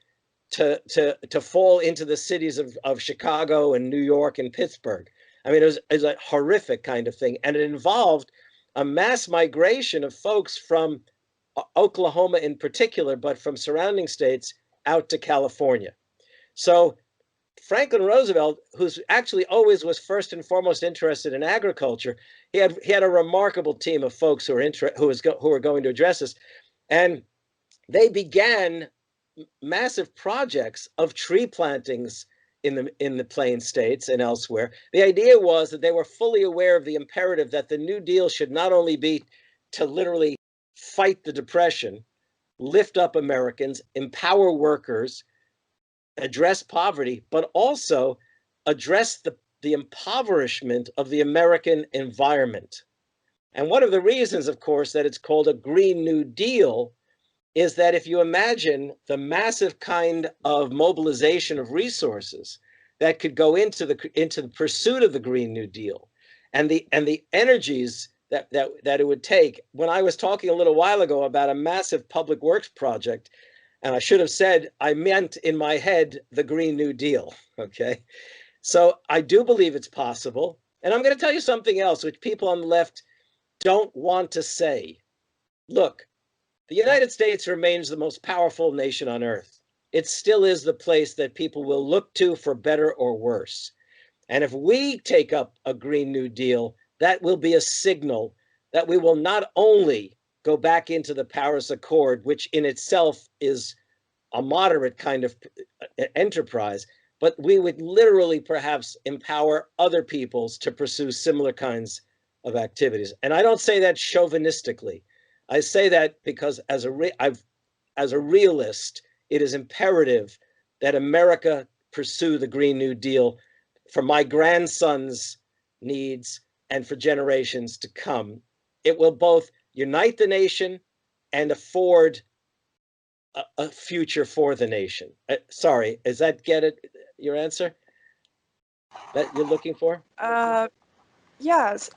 Speaker 2: to fall into the cities of Chicago and New York and Pittsburgh. I mean, it was a horrific kind of thing. And it involved a mass migration of folks from Oklahoma in particular, but from surrounding states out to California. So Franklin Roosevelt, who's actually always was first and foremost interested in agriculture, he had a remarkable team of folks who were going to address this. And they began massive projects of tree plantings in the plain states and elsewhere. The idea was that they were fully aware of the imperative that the New Deal should not only be to literally fight the Depression, lift up Americans, empower workers, address poverty, but also address the impoverishment of the American environment. And one of the reasons, of course, that it's called a Green New Deal is that if you imagine the massive kind of mobilization of resources that could go into the pursuit of the Green New Deal, and the energies that it would take. When I was talking a little while ago about a massive public works project, and I should have said I meant in my head the Green New Deal. Okay, so I do believe it's possible, and I'm going to tell you something else which people on the left don't want to say. Look, the United States remains the most powerful nation on earth. It still is the place that people will look to for better or worse. And if we take up a Green New Deal, that will be a signal that we will not only go back into the Paris Accord, which in itself is a moderate kind of enterprise, but we would literally perhaps empower other peoples to pursue similar kinds of activities. And I don't say that chauvinistically. I say that because as a realist, it is imperative that America pursue the Green New Deal for my grandson's needs and for generations to come. It will both unite the nation and afford a future for the nation. Sorry, is that your answer that you're looking for?
Speaker 6: Yes.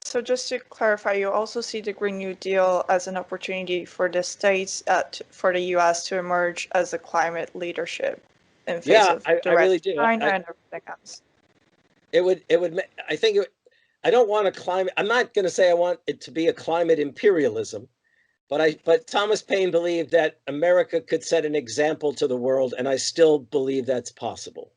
Speaker 6: So just to clarify, you also see the Green New Deal as an opportunity for the states, for the U.S. to emerge as a climate leadership in face of the rest of China and everything else.
Speaker 2: I think I don't want a climate. I'm not going to say I want it to be a climate imperialism, but Thomas Paine believed that America could set an example to the world, and I still believe that's possible.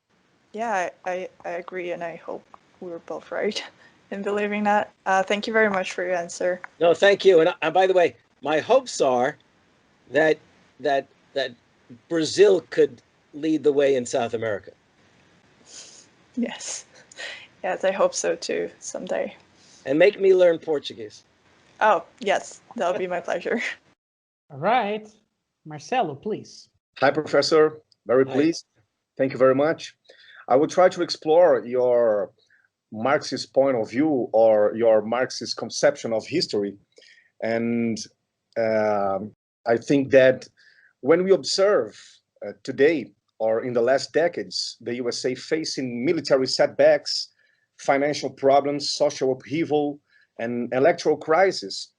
Speaker 6: Yeah, I agree, and I hope we were both right in believing that. Thank you very much for your answer.
Speaker 2: No, thank you. And by the way, my hopes are that Brazil could lead the way in South America.
Speaker 6: Yes. Yes, I hope so too, someday.
Speaker 2: And make me learn Portuguese.
Speaker 6: Oh, yes, that'll be my pleasure.
Speaker 1: All right. Marcelo, please.
Speaker 7: Hi, Professor. Very pleased. Thank you very much. I will try to explore your Marxist point of view or your Marxist conception of history. And I think that when we observe today or in the last decades, the USA facing military setbacks, financial problems, social upheaval, and electoral crisis,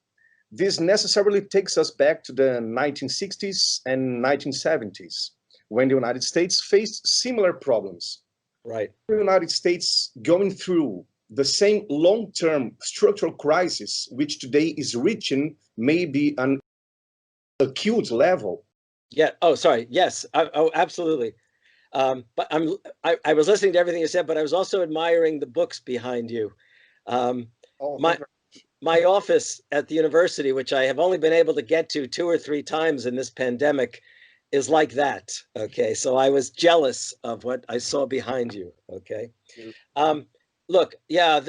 Speaker 7: this necessarily takes us back to the 1960s and 1970s, when the United States faced similar problems.
Speaker 2: Right.
Speaker 7: The United States going through the same long-term structural crisis, which today is reaching maybe an acute level.
Speaker 2: Yeah. Oh, sorry. Yes. Oh, absolutely. But I was listening to everything you said, but I was also admiring the books behind you. My office at the university, which I have only been able to get to 2 or 3 times in this pandemic, is like that. Okay. So I was jealous of what I saw behind you. Okay. Look, yeah,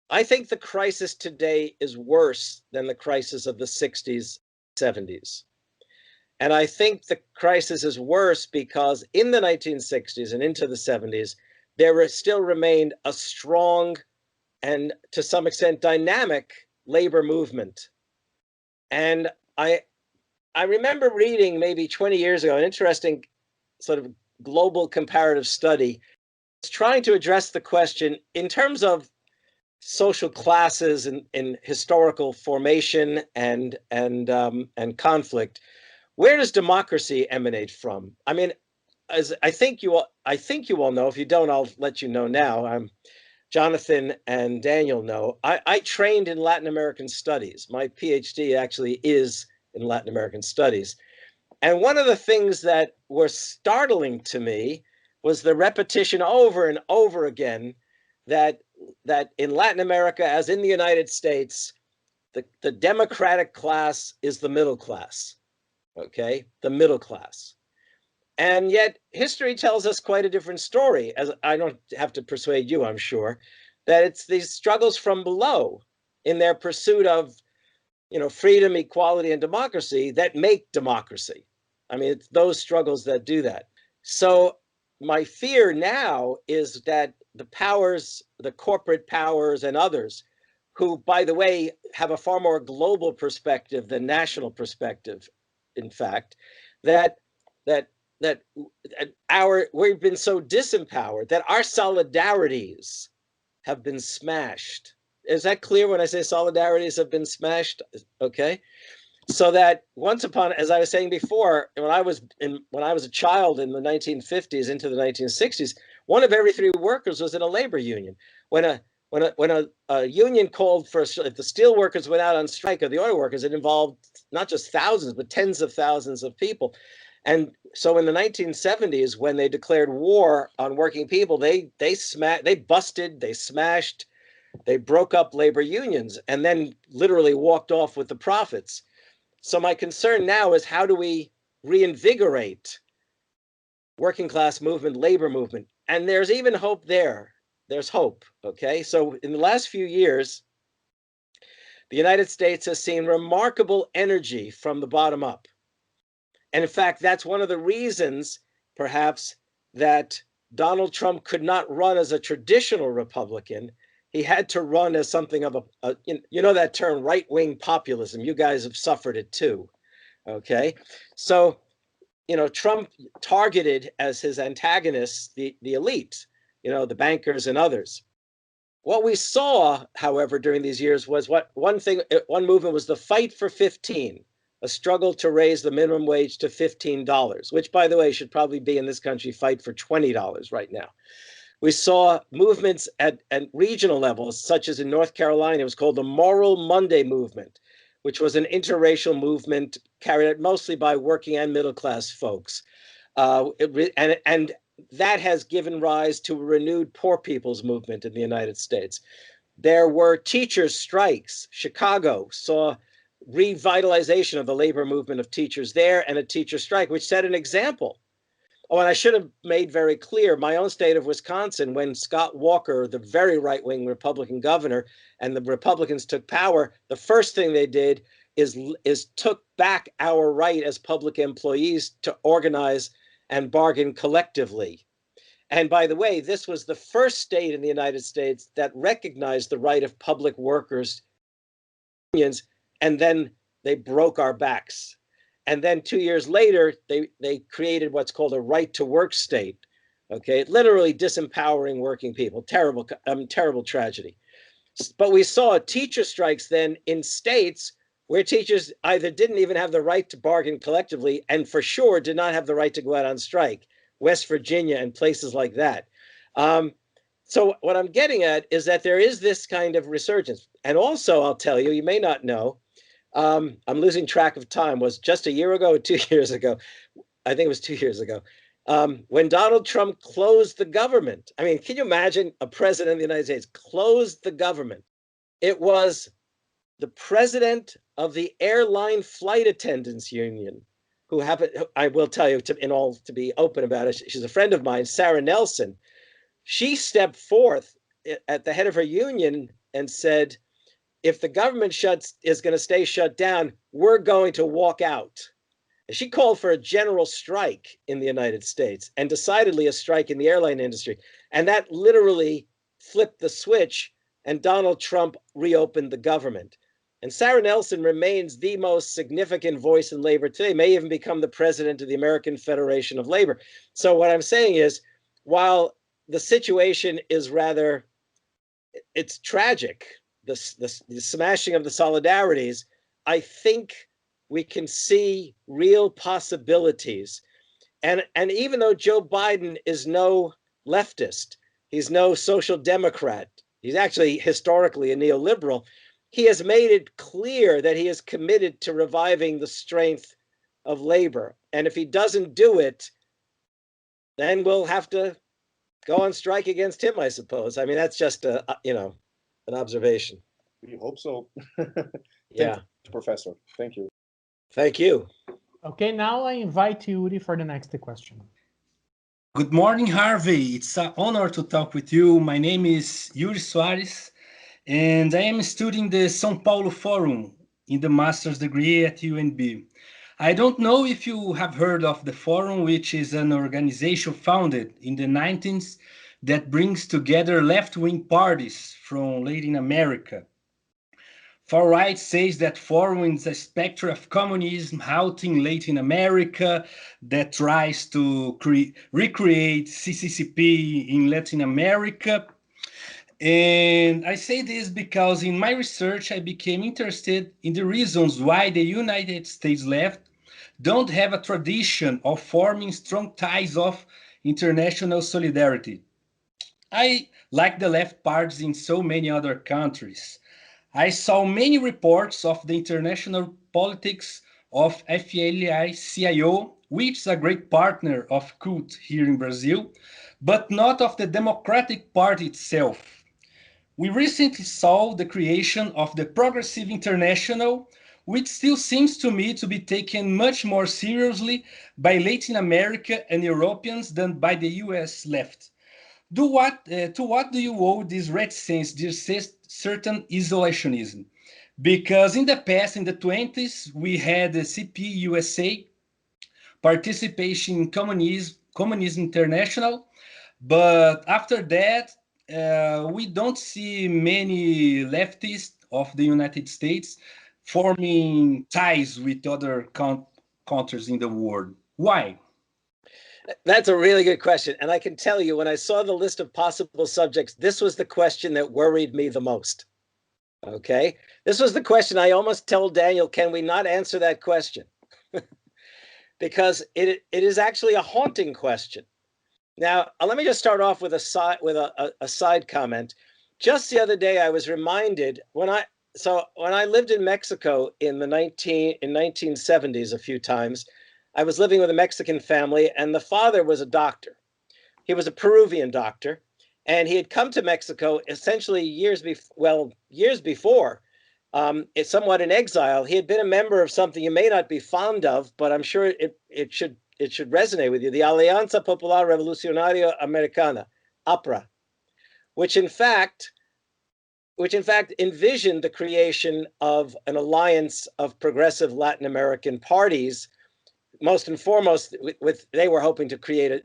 Speaker 2: I think the crisis today is worse than the crisis of the 60s, 70s. And I think the crisis is worse because in the 1960s and into the 70s, there still remained a strong and to some extent dynamic labor movement. And I remember reading maybe 20 years ago an interesting sort of global comparative study trying to address the question in terms of social classes in historical formation and conflict. Where does democracy emanate from? I mean, as I think you all know. If you don't, I'll let you know now. Jonathan and Daniel know. I trained in Latin American studies. My PhD actually is in Latin American studies. And one of the things that were startling to me was the repetition over and over again that in Latin America, as in the United States, the democratic class is the middle class. Okay, the middle class. And yet history tells us quite a different story, as I don't have to persuade you, I'm sure, that it's these struggles from below in their pursuit of, freedom, equality, and democracy that make democracy. I mean, it's those struggles that do that. So my fear now is that the powers, the corporate powers and others, who, by the way, have a far more global perspective than national perspective, in fact, that we've been so disempowered that our solidarities have been smashed. Is that clear when I say solidarities have been smashed? Okay. So that once upon, as I was saying before, when I was a child in the 1950s into the 1960s, 1 of every 3 workers was in a labor union. When a union called for, if the steel workers went out on strike or the auto workers, it involved not just thousands, but tens of thousands of people. And so in the 1970s, when they declared war on working people, they busted, they smashed, they broke up labor unions and then literally walked off with the profits. So my concern now is, how do we reinvigorate working class movement, labor movement? And there's even hope there. There's hope, okay? So in the last few years, the United States has seen remarkable energy from the bottom up. And in fact, that's one of the reasons, perhaps, that Donald Trump could not run as a traditional Republican. He had to run as something of you know that term, right-wing populism. You guys have suffered it too, okay? So, you know, Trump targeted as his antagonists the elite, you know, the bankers and others. What we saw, however, during these years was one movement was the Fight for 15, a struggle to raise the minimum wage to $15, which, by the way, should probably be in this country Fight for $20 right now. We saw movements at regional levels, such as in North Carolina. It was called the Moral Monday Movement, which was an interracial movement carried out mostly by working and middle class folks. And that has given rise to a renewed poor people's movement in the United States. There were teachers' strikes. Chicago saw revitalization of the labor movement of teachers there and a teacher strike, which set an example. Oh, and I should have made very clear, my own state of Wisconsin, when Scott Walker, the very right-wing Republican governor, and the Republicans took power, the first thing they did is took back our right as public employees to organize and bargain collectively. And by the way, this was the first state in the United States that recognized the right of public workers unions, and then they broke our backs. And then 2 years later, they created what's called a right to work state. Okay, literally disempowering working people. Terrible, terrible tragedy. But we saw teacher strikes then in states where teachers either didn't even have the right to bargain collectively and for sure did not have the right to go out on strike. West Virginia and places like that. So what I'm getting at is that there is this kind of resurgence. And also, I'll tell you, you may not know, I'm losing track of time, was just a year ago or 2 years ago, I think it was 2 years ago, when Donald Trump closed the government. I mean, can you imagine a president of the United States closed the government? It was the president of the Airline Flight Attendants Union, who happened, I will tell you, to be open about it, she's a friend of mine, Sarah Nelson. She stepped forth at the head of her union and said, if the government is going to stay shut down, we're going to walk out. And she called for a general strike in the United States, and decidedly a strike in the airline industry. And that literally flipped the switch, and Donald Trump reopened the government. And Sarah Nelson remains the most significant voice in labor today, may even become the president of the American Federation of Labor. So what I'm saying is, while the situation is rather, it's tragic, the smashing of the solidarities, I think we can see real possibilities. And even though Joe Biden is no leftist, he's no social democrat, he's actually historically a neoliberal, he has made it clear that he is committed to reviving the strength of labor. And if he doesn't do it, then we'll have to go on strike against him, I suppose. I mean, that's just an observation.
Speaker 7: We hope so.
Speaker 2: Yeah.
Speaker 7: Professor, thank you.
Speaker 2: Thank you.
Speaker 1: Okay, now I invite Yuri for the next question.
Speaker 8: Good morning, Harvey. It's an honor to talk with you. My name is Yuri Soares, and I am studying the São Paulo Forum in the master's degree at UNB. I don't know if you have heard of the Forum, which is an organization founded in the 1990s that brings together left-wing parties from Latin America. Far right says that Forum is a spectre of communism haunting Latin America that tries to recreate CCCP in Latin America. And I say this because in my research, I became interested in the reasons why the United States left don't have a tradition of forming strong ties of international solidarity. I like the left parties in so many other countries. I saw many reports of the international politics of FLI-CIO, which is a great partner of CUT here in Brazil, but not of the Democratic Party itself. We recently saw the creation of the Progressive International, which still seems to me to be taken much more seriously by Latin America and Europeans than by the US left. To what do you owe this reticence, this certain isolationism? Because in the past, in the 20s, we had the CP-USA participation in Communism International, But after that, we don't see many leftists of the United States forming ties with other countries in the world. Why?
Speaker 2: That's a really good question. And I can tell you, when I saw the list of possible subjects, this was the question that worried me the most. Okay. This was the question I almost told Daniel, can we not answer that question? Because it is actually a haunting question. Now, let me just start off with a side comment. Just the other day, I was reminded when I lived in Mexico in the 1970s a few times, I was living with a Mexican family, and the father was a doctor. He was a Peruvian doctor, and he had come to Mexico essentially years before, somewhat in exile. He had been a member of something you may not be fond of, but I'm sure it should resonate with you, the Alianza Popular Revolucionaria Americana, APRA, which in fact envisioned the creation of an alliance of progressive Latin American parties. Most and foremost, they were hoping to create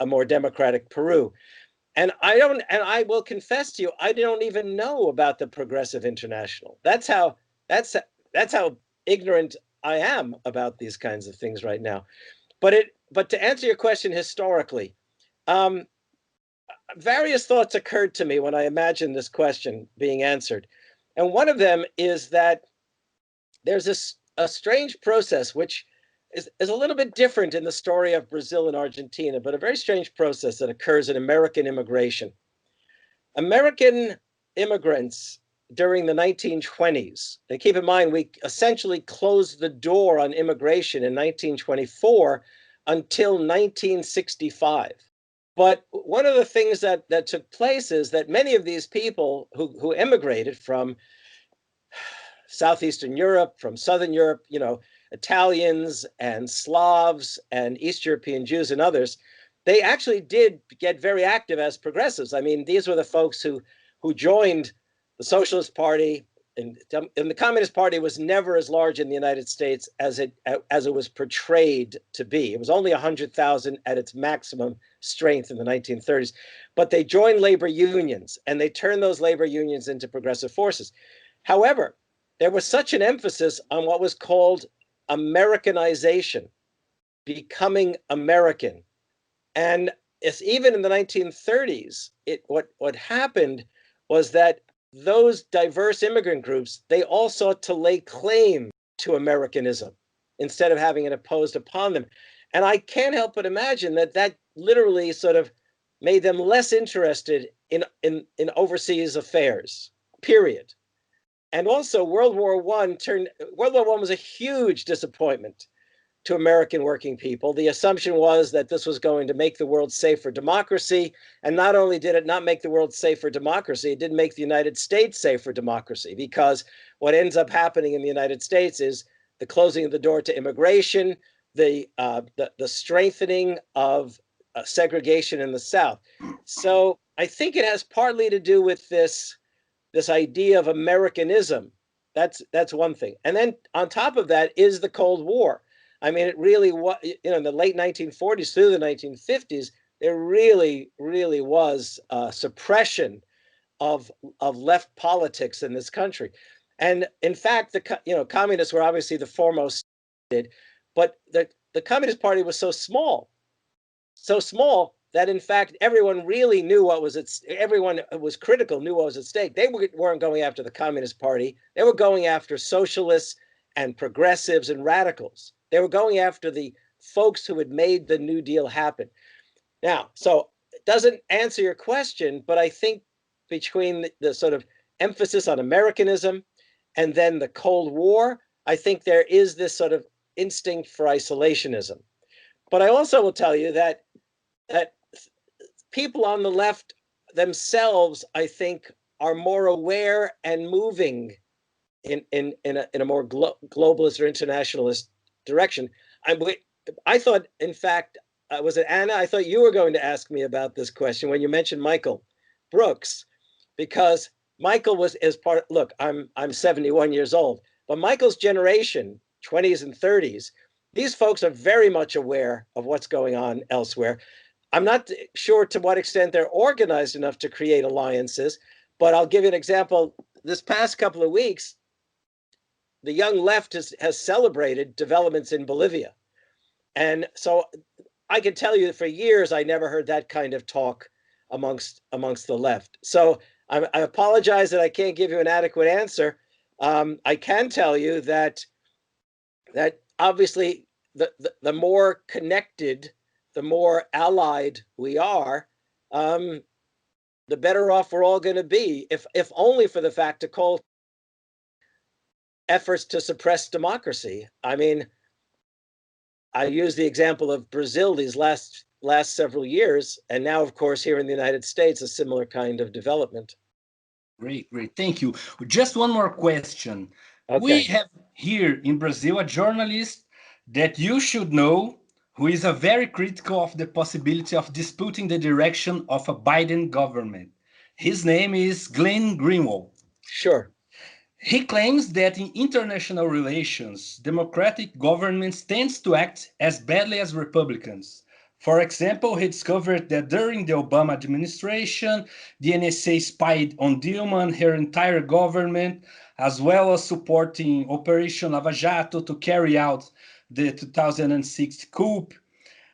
Speaker 2: a more democratic Peru. And I will confess to you, I don't even know about the Progressive International. That's how ignorant I am about these kinds of things right now. But to answer your question historically, various thoughts occurred to me when I imagined this question being answered. And one of them is that there's a strange process which is a little bit different in the story of Brazil and Argentina, but a very strange process that occurs in American immigration. American immigrants during the 1920s, and keep in mind, we essentially closed the door on immigration in 1924 until 1965. But one of the things that took place is that many of these people who immigrated from Southeastern Europe, from Southern Europe, Italians and Slavs and East European Jews and others, they actually did get very active as progressives. I mean, these were the folks who joined the Socialist Party, and the Communist Party was never as large in the United States as it was portrayed to be. It was only 100,000 at its maximum strength in the 1930s. But they joined labor unions, and they turned those labor unions into progressive forces. However, there was such an emphasis on what was called Americanization, becoming American. And it's even in the 1930s, what happened was that those diverse immigrant groups, they all sought to lay claim to Americanism instead of having it imposed upon them. And I can't help but imagine that literally sort of made them less interested in overseas affairs, period. And also World War I was a huge disappointment to American working people. The assumption was that this was going to make the world safe for democracy. And not only did it not make the world safe for democracy, it didn't make the United States safe for democracy, because what ends up happening in the United States is the closing of the door to immigration, the strengthening of segregation in the South. So I think it has partly to do with this idea of Americanism. That's one thing. And then on top of that is the Cold War. I mean, it really was, in the late 1940s through the 1950s, there really, really was suppression of left politics in this country. And in fact, the communists were obviously the foremost, but the Communist Party was so small that in fact everyone really knew everyone who was critical knew what was at stake. They weren't going after the Communist Party. They were going after socialists and progressives and radicals. They were going after the folks who had made the New Deal happen. Now, so it doesn't answer your question, but I think between the sort of emphasis on Americanism and then the Cold War, I think there is this sort of instinct for isolationism. But I also will tell you that people on the left themselves, I think, are more aware and moving in a more globalist or internationalist direction. I thought, in fact, was it Anna? I thought you were going to ask me about this question when you mentioned Michael Brooks, because Michael is part. Look, I'm 71 years old, but Michael's generation, 20s and 30s, these folks are very much aware of what's going on elsewhere. I'm not sure to what extent they're organized enough to create alliances, but I'll give you an example. This past couple of weeks, the young left has celebrated developments in Bolivia. And so I can tell you that for years, I never heard that kind of talk amongst the left. So I apologize that I can't give you an adequate answer. I can tell you that obviously the more connected, the more allied we are, the better off we're all going to be, if only for the fact to call efforts to suppress democracy. I mean, I use the example of Brazil these last several years, and now, of course, here in the United States, a similar kind of development.
Speaker 8: Great, great. Thank you. Just one more question.
Speaker 2: Okay.
Speaker 8: We have here in Brazil a journalist that you should know who is a very critical of the possibility of disputing the direction of a Biden government. His name is Glenn Greenwald.
Speaker 2: Sure.
Speaker 8: He claims that in international relations, democratic governments tend to act as badly as Republicans. For example, he discovered that during the Obama administration, the NSA spied on Dilma and her entire government, as well as supporting Operation Lava Jato to carry out the 2006 coup.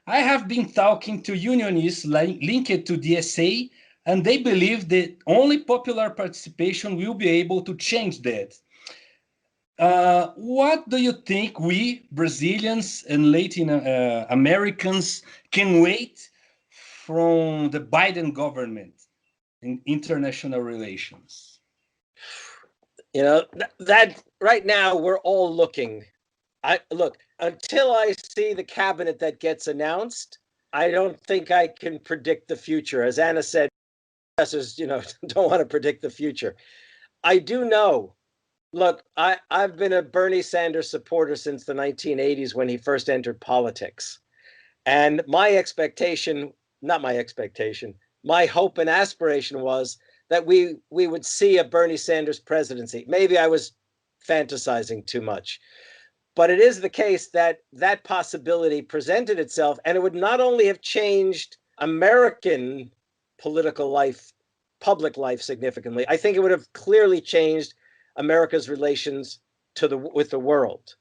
Speaker 8: I have been talking to unionists linked to DSA, and they believe that only popular participation will be able to change that. What do you think we Brazilians and Latin Americans can wait from the Biden government in international relations?
Speaker 2: You know, that right now we're all looking. Look, until I see the cabinet that gets announced, I don't think I can predict the future. As Anna said, professors, don't want to predict the future. I do know. Look, I've been a Bernie Sanders supporter since the 1980s when he first entered politics. And my hope and aspiration was that we would see a Bernie Sanders presidency. Maybe I was fantasizing too much. But it is the case that that possibility presented itself, and it would not only have changed American political life, public life significantly, I think it would have clearly changed America's relations with the world.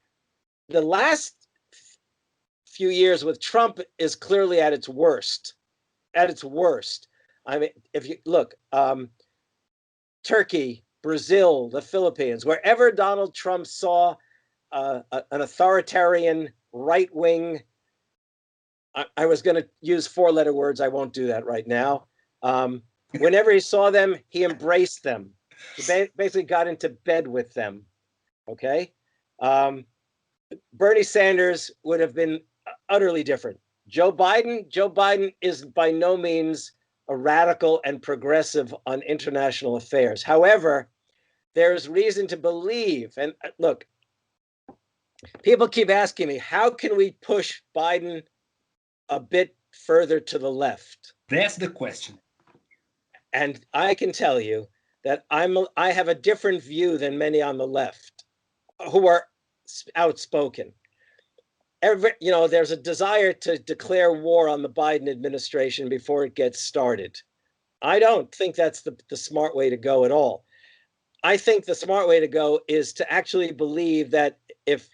Speaker 2: The last few years with Trump is clearly at its worst. At its worst. I mean, if you look, Turkey, Brazil, the Philippines, wherever Donald Trump saw an authoritarian right wing, I was going to use four-letter words. I won't do that right now. Whenever he saw them, he embraced them. He basically got into bed with them. Okay. Bernie Sanders would have been utterly different. Joe Biden is by no means a radical and progressive on international affairs. However, there's reason to believe, and look, people keep asking me, how can we push Biden a bit further to the left?
Speaker 8: That's the question.
Speaker 2: And I can tell you that I have a different view than many on the left who are outspoken. There's a desire to declare war on the Biden administration before it gets started. I don't think that's the smart way to go at all. I think the smart way to go is to actually believe that if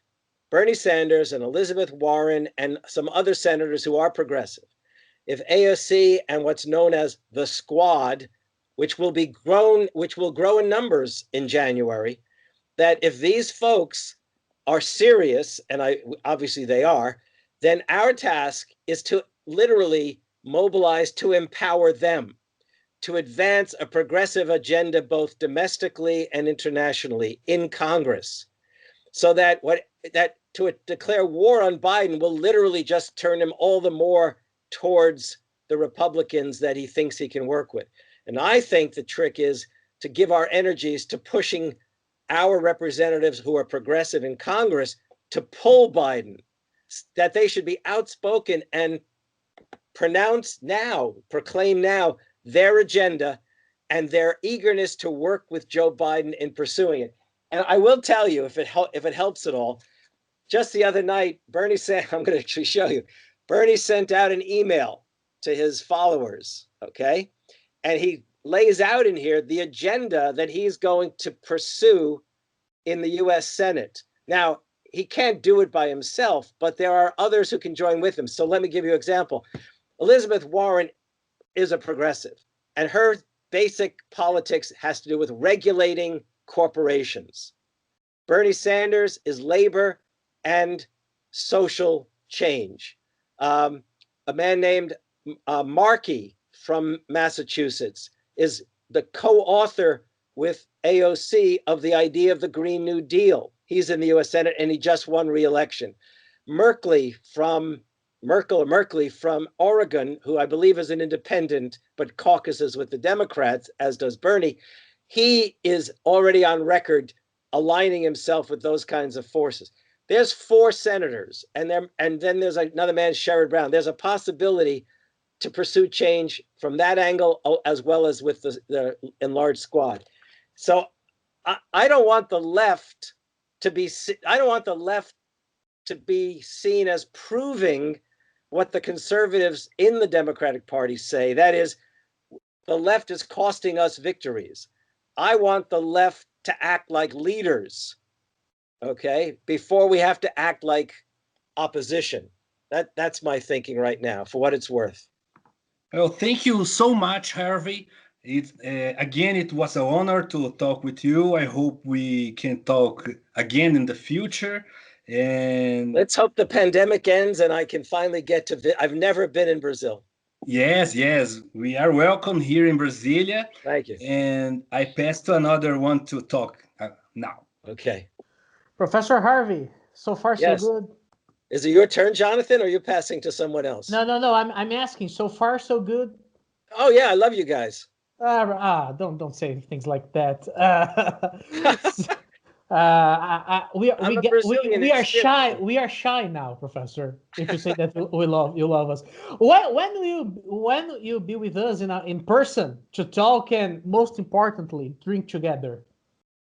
Speaker 2: Bernie Sanders and Elizabeth Warren and some other senators who are progressive, if AOC and what's known as the Squad, which will grow in numbers in January, that if these folks are serious, and obviously they are, then our task is to literally mobilize to empower them to advance a progressive agenda both domestically and internationally in Congress, so that to declare war on Biden will literally just turn him all the more towards the Republicans that he thinks he can work with. And I think the trick is to give our energies to pushing our representatives who are progressive in Congress to pull Biden, that they should be outspoken and proclaim now their agenda and their eagerness to work with Joe Biden in pursuing it. And I will tell you, if it helps at all, just the other night, Bernie said, I'm going to actually show you, Bernie sent out an email to his followers, okay? And he lays out in here the agenda that he's going to pursue in the US Senate. Now, he can't do it by himself, but there are others who can join with him. So let me give you an example. Elizabeth Warren is a progressive, and her basic politics has to do with regulating corporations. Bernie Sanders is labor and social change. A man named Markey from Massachusetts is the co-author with AOC of the idea of the Green New Deal. He's in the US Senate and he just won re-election. Merkley from Oregon, who I believe is an independent but caucuses with the Democrats, as does Bernie, he is already on record aligning himself with those kinds of forces. There's 4 senators, and then there's another man, Sherrod Brown. There's a possibility to pursue change from that angle, as well as with the enlarged squad. So I don't want the left to be seen as proving what the conservatives in the Democratic Party say. That is, the left is costing us victories. I want the left to act like leaders, okay, before we have to act like opposition. That's my thinking right now, for what it's worth.
Speaker 8: Well, thank you so much, Harvey. Again, it was an honor to talk with you. I hope we can talk again in the future. And
Speaker 2: let's hope the pandemic ends and I can finally get to I've never been in Brazil.
Speaker 8: Yes, we are welcome here in Brasilia.
Speaker 2: Thank you.
Speaker 8: And I pass to another one to talk now.
Speaker 2: Okay.
Speaker 1: Professor Harvey, so far so good.
Speaker 2: Is it your turn, Jonathan, or are you passing to someone else?
Speaker 1: No. I'm asking. So far so good.
Speaker 2: Oh yeah, I love you guys.
Speaker 1: Don't say things like that. We are shy. We are shy now, Professor. If you say that you love us. When will you be with us in person to talk and most importantly drink together?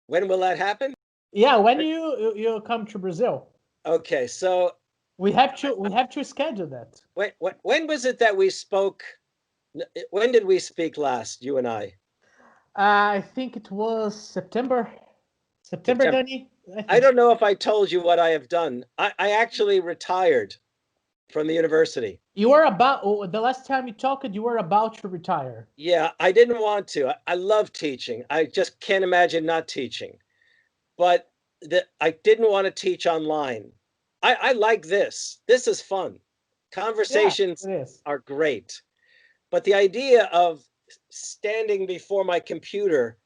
Speaker 2: When will that happen?
Speaker 1: Yeah, when you come to Brazil.
Speaker 2: Okay, so
Speaker 1: we have to schedule that.
Speaker 2: When was it that we spoke? When did we speak last, you and I?
Speaker 1: I think it was September, Danny.
Speaker 2: I don't know if I told you what I have done. I actually retired from the university.
Speaker 1: You were the last time you talked, you were about to retire.
Speaker 2: Yeah, I didn't want to. I love teaching. I just can't imagine not teaching. But I didn't want to teach online. I like this. This is fun. Conversations are great. But the idea of standing before my computer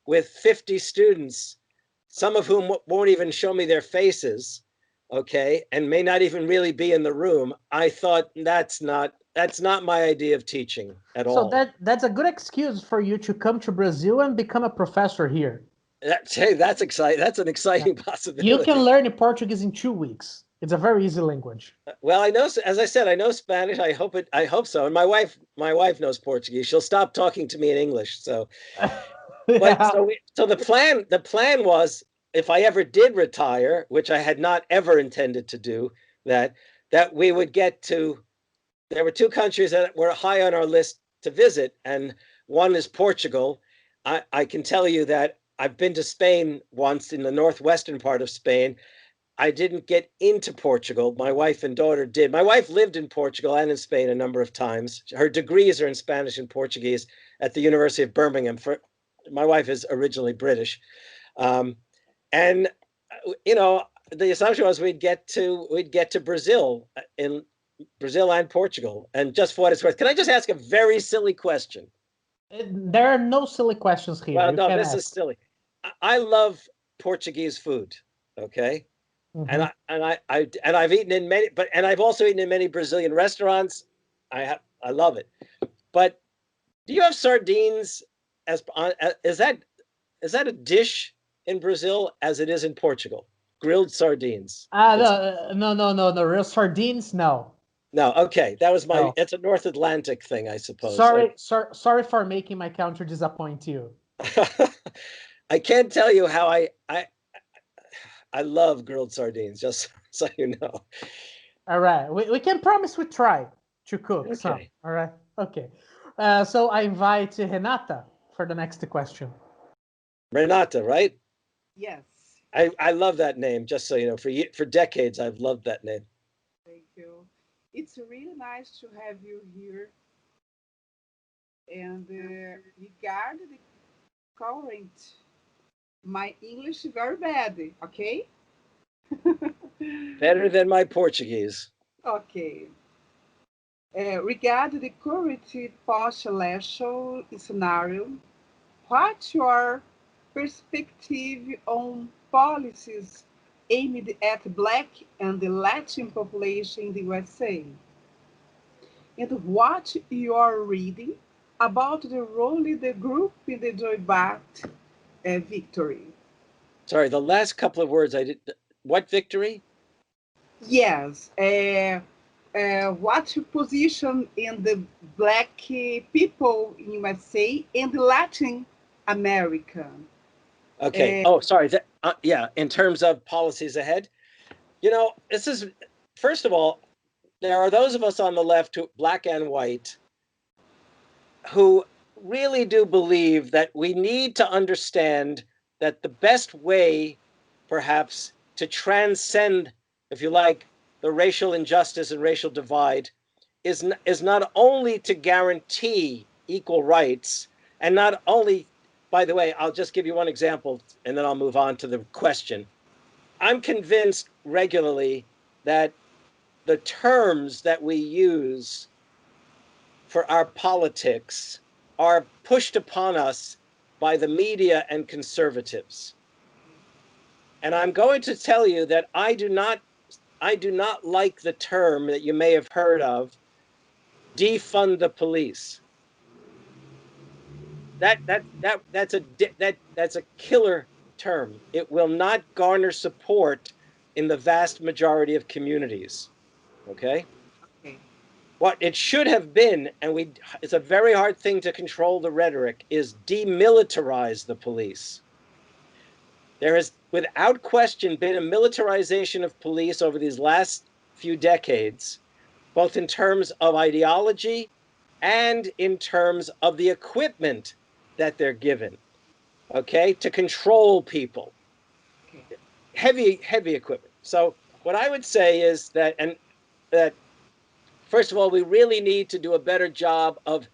Speaker 2: with 50 students, some of whom won't even show me their faces, okay, and may not even really be in the room, I thought that's not my idea of teaching at all.
Speaker 1: So that's a good excuse for you to come to Brazil and become a professor here.
Speaker 2: That's exciting. That's an exciting possibility.
Speaker 1: You can learn Portuguese in 2 weeks. It's a very easy language.
Speaker 2: Well, I know, as I said, I know Spanish. I hope so. And my wife knows Portuguese. She'll stop talking to me in English. So, so the plan was, if I ever did retire, which I had not ever intended to do, that we would get to. There were 2 countries that were high on our list to visit, and one is Portugal. I can tell you that I've been to Spain once, in the northwestern part of Spain. I didn't get into Portugal. My wife and daughter did. My wife lived in Portugal and in Spain a number of times. Her degrees are in Spanish and Portuguese at the University of Birmingham. My wife is originally British. And, you know, the assumption was we'd get to Brazil, in Brazil and Portugal. And just for what it's worth, can I just ask a very silly question?
Speaker 1: There are no silly questions here.
Speaker 2: Well, no, this is silly. I love Portuguese food, okay? Mm-hmm. And I've eaten in many, and I've also eaten in many Brazilian restaurants. I love it. But do you have sardines is that a dish in Brazil as it is in Portugal? Grilled sardines.
Speaker 1: No. Real sardines, no.
Speaker 2: No, okay. That was it's a North Atlantic thing, I suppose.
Speaker 1: Sorry for making my counter disappoint you.
Speaker 2: I can't tell you how I love grilled sardines, just so you know.
Speaker 1: All right. We can promise we try To cook some.
Speaker 2: Okay.
Speaker 1: All right. Okay. So I invite Renata for the next question.
Speaker 2: Renata, right?
Speaker 9: Yes,
Speaker 2: I love that name, just so you know. For decades, I've loved that name.
Speaker 9: thank you. It's really nice to have you here. And regard the current, my English very bad, okay?
Speaker 2: Better than my Portuguese.
Speaker 9: Okay. Regard the current post-election scenario, what's your perspective on policies aimed at Black and the Latin population in the USA? And what you are reading about the role of the group in the Joe Biden victory?
Speaker 2: Sorry, the last couple of words I did. What victory?
Speaker 9: Yes. What's your position in the Black people in USA and Latin America?
Speaker 2: Okay. Oh, sorry. Yeah, in terms of policies ahead, you know, this is, first of all, there are those of us on the left, who, black and white, who really do believe that we need to understand that the best way, perhaps, to transcend, if you like, the racial injustice and racial divide is not only to guarantee equal rights, and not only, by the way, I'll just give you one example and then I'll move on to the question. I'm convinced regularly that the terms that we use for our politics are pushed upon us by the media and conservatives. And I'm going to tell you that I do not like the term that you may have heard of, defund the police. That's a killer term. It will not garner support in the vast majority of communities. Okay?
Speaker 9: Okay.
Speaker 2: What it should have been, and it's a very hard thing to control the rhetoric, is demilitarize the police. There has, without question, been a militarization of police over these last few decades, both in terms of ideology and in terms of the equipment that they're given, okay, to control people.
Speaker 9: Okay.
Speaker 2: Heavy equipment. So what I would say is that first of all, we really need to do a better job of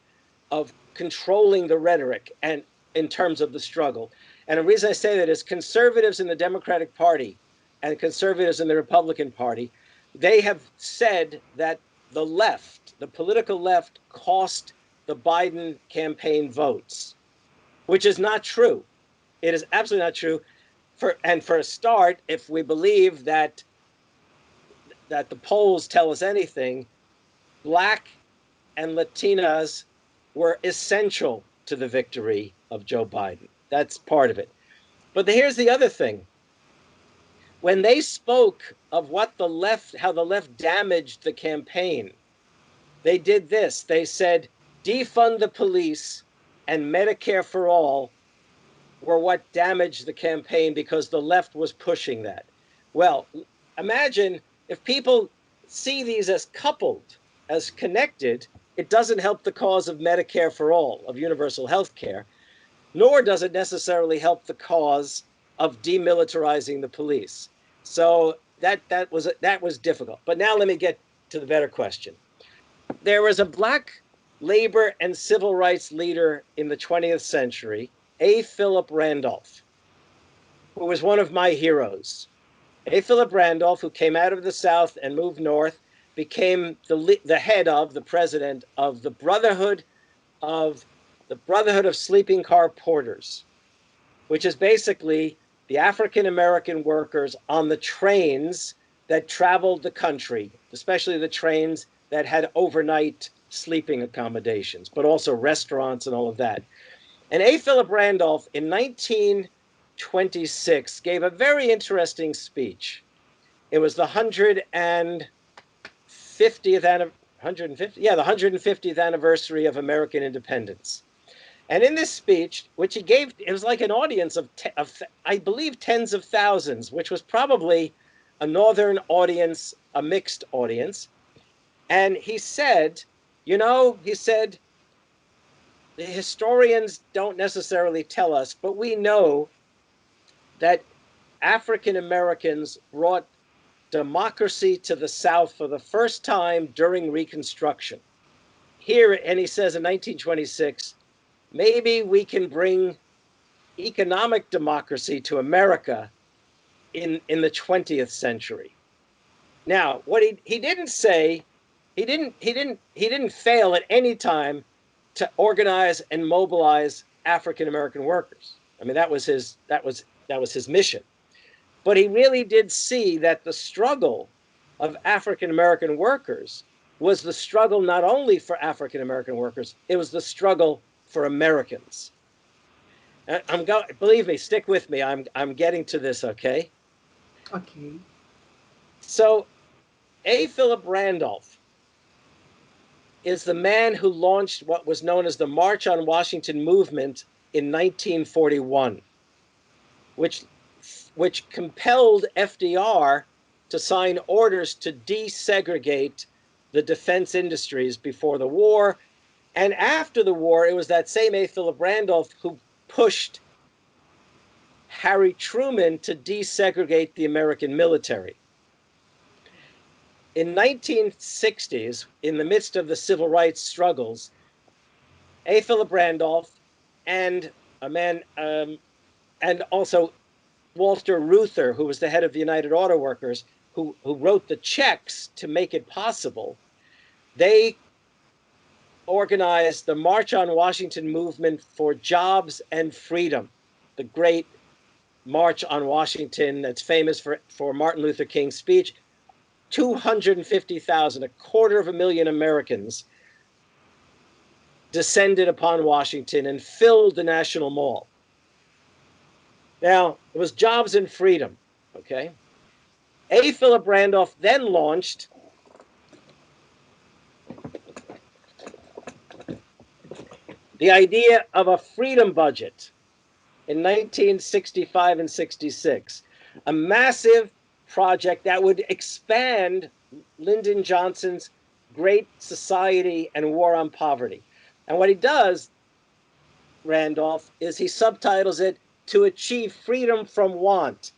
Speaker 2: controlling the rhetoric and in terms of the struggle. And the reason I say that is conservatives in the Democratic Party and conservatives in the Republican Party, they have said that the left, the political left, cost the Biden campaign votes, which is not true. It is absolutely not true. For a start, if we believe that the polls tell us anything, Black and Latinas were essential to the victory of Joe Biden. That's part of it. But here's the other thing. When they spoke of how the left damaged the campaign, they did this. They said, defund the police and Medicare for all were what damaged the campaign because the left was pushing that. Well, imagine if people see these as coupled, as connected, it doesn't help the cause of Medicare for all, of universal health care, nor does it necessarily help the cause of demilitarizing the police. So that was difficult. But now let me get to the better question. There was a Black labor and civil rights leader in the 20th century, A. Philip Randolph, who was one of my heroes. A. Philip Randolph, who came out of the South and moved north, became the head of, the president of the Brotherhood of Sleeping Car Porters, which is basically the African American workers on the trains that traveled the country, especially the trains that had overnight sleeping accommodations, but also restaurants and all of that. And A. Philip Randolph in 1926 gave a very interesting speech. It was the 150th anniversary of American independence. And in this speech, which he gave, it was like an audience of I believe, tens of thousands, which was probably a northern audience, a mixed audience. And he said, he said, the historians don't necessarily tell us, but we know that African Americans brought democracy to the South for the first time during Reconstruction. Here, and he says in 1926, maybe we can bring economic democracy to America in the 20th century. Now, what he didn't say, he didn't fail at any time to organize and mobilize African American workers. I mean, that was his mission. But he really did see that the struggle of African American workers was the struggle not only for African American workers, it was the struggle for Americans. Believe me, stick with me. I'm getting to this, okay?
Speaker 9: Okay.
Speaker 2: So A. Philip Randolph is the man who launched what was known as the March on Washington movement in 1941, which compelled FDR to sign orders to desegregate the defense industries before the war. And after the war, it was that same A. Philip Randolph who pushed Harry Truman to desegregate the American military. In 1960s, in the midst of the civil rights struggles, A. Philip Randolph and a man, and also Walter Reuther, who was the head of the United Auto Workers, who wrote the checks to make it possible, they organized the March on Washington movement for jobs and freedom, the great March on Washington that's famous for Martin Luther King's speech. 250,000, 250,000 Americans descended upon Washington and filled the National Mall. Now, it was jobs and freedom, okay? A. Philip Randolph then launched the idea of a freedom budget in 1965 and 66, a massive project that would expand Lyndon Johnson's Great Society and War on Poverty. And what he does, Randolph, is he subtitles it To Achieve Freedom from Want.